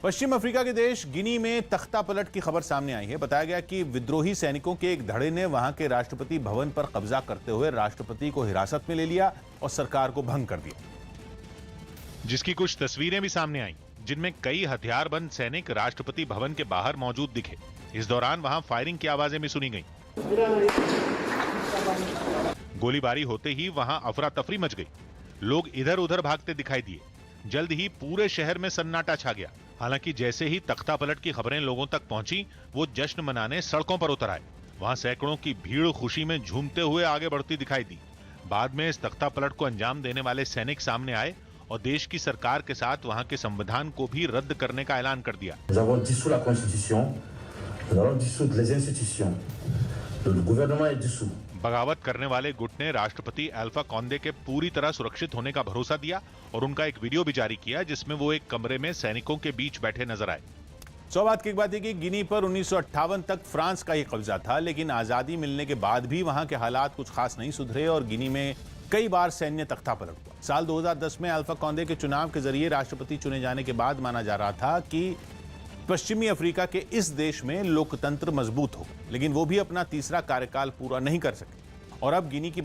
पश्चिम अफ्रीका के देश गिनी में तख्ता पलट की खबर सामने आई है। बताया गया कि विद्रोही सैनिकों के एक धड़े ने वहां के राष्ट्रपति भवन पर कब्जा करते हुए राष्ट्रपति को हिरासत में ले लिया और सरकार को भंग कर दिया, जिसकी कुछ तस्वीरें भी सामने आई, जिनमें कई हथियारबंद सैनिक राष्ट्रपति भवन के बाहर मौजूद दिखे। इस दौरान वहां फायरिंग की आवाजें भी सुनी गईं। गोलीबारी होते ही वहां अफरा तफरी मच गई। लोग इधर उधर भागते दिखाई दिए। जल्द ही पूरे शहर में सन्नाटा छा गया। हालांकि जैसे ही तख्ता पलट की खबरें लोगों तक पहुंची, वो जश्न मनाने सड़कों पर उतर आए। वहां सैकड़ों की भीड़ खुशी में झूमते हुए आगे बढ़ती दिखाई दी। बाद में इस तख्ता पलट को अंजाम देने वाले सैनिक सामने आए और देश की सरकार के साथ वहां के संविधान को भी रद्द करने का ऐलान कर दिया। बगावत करने वाले गुट ने राष्ट्रपति अल्फा कॉन्डे के पूरी तरह सुरक्षित होने का भरोसा दिया और उनका एक वीडियो भी जारी किया, जिसमें वो एक कमरे में सैनिकों के बीच बैठे नजर आए। सौभाग्य की बात है कि गिनी पर 1958 तक फ्रांस का ही कब्जा था, लेकिन आजादी मिलने के बाद भी वहां के हालात कुछ खास नहीं सुधरे और गिनी में कई बार सैन्य तख्ता पलट हुआ। साल 2010 में अल्फा कॉन्डे के चुनाव के जरिए राष्ट्रपति चुने जाने के बाद माना जा रहा था कि पश्चिमी अफ्रीका के इस देश में लोकतंत्र मजबूत हो, लेकिन वो भी अपना तीसरा कार्यकाल पूरा नहीं कर सके और अब गिनी की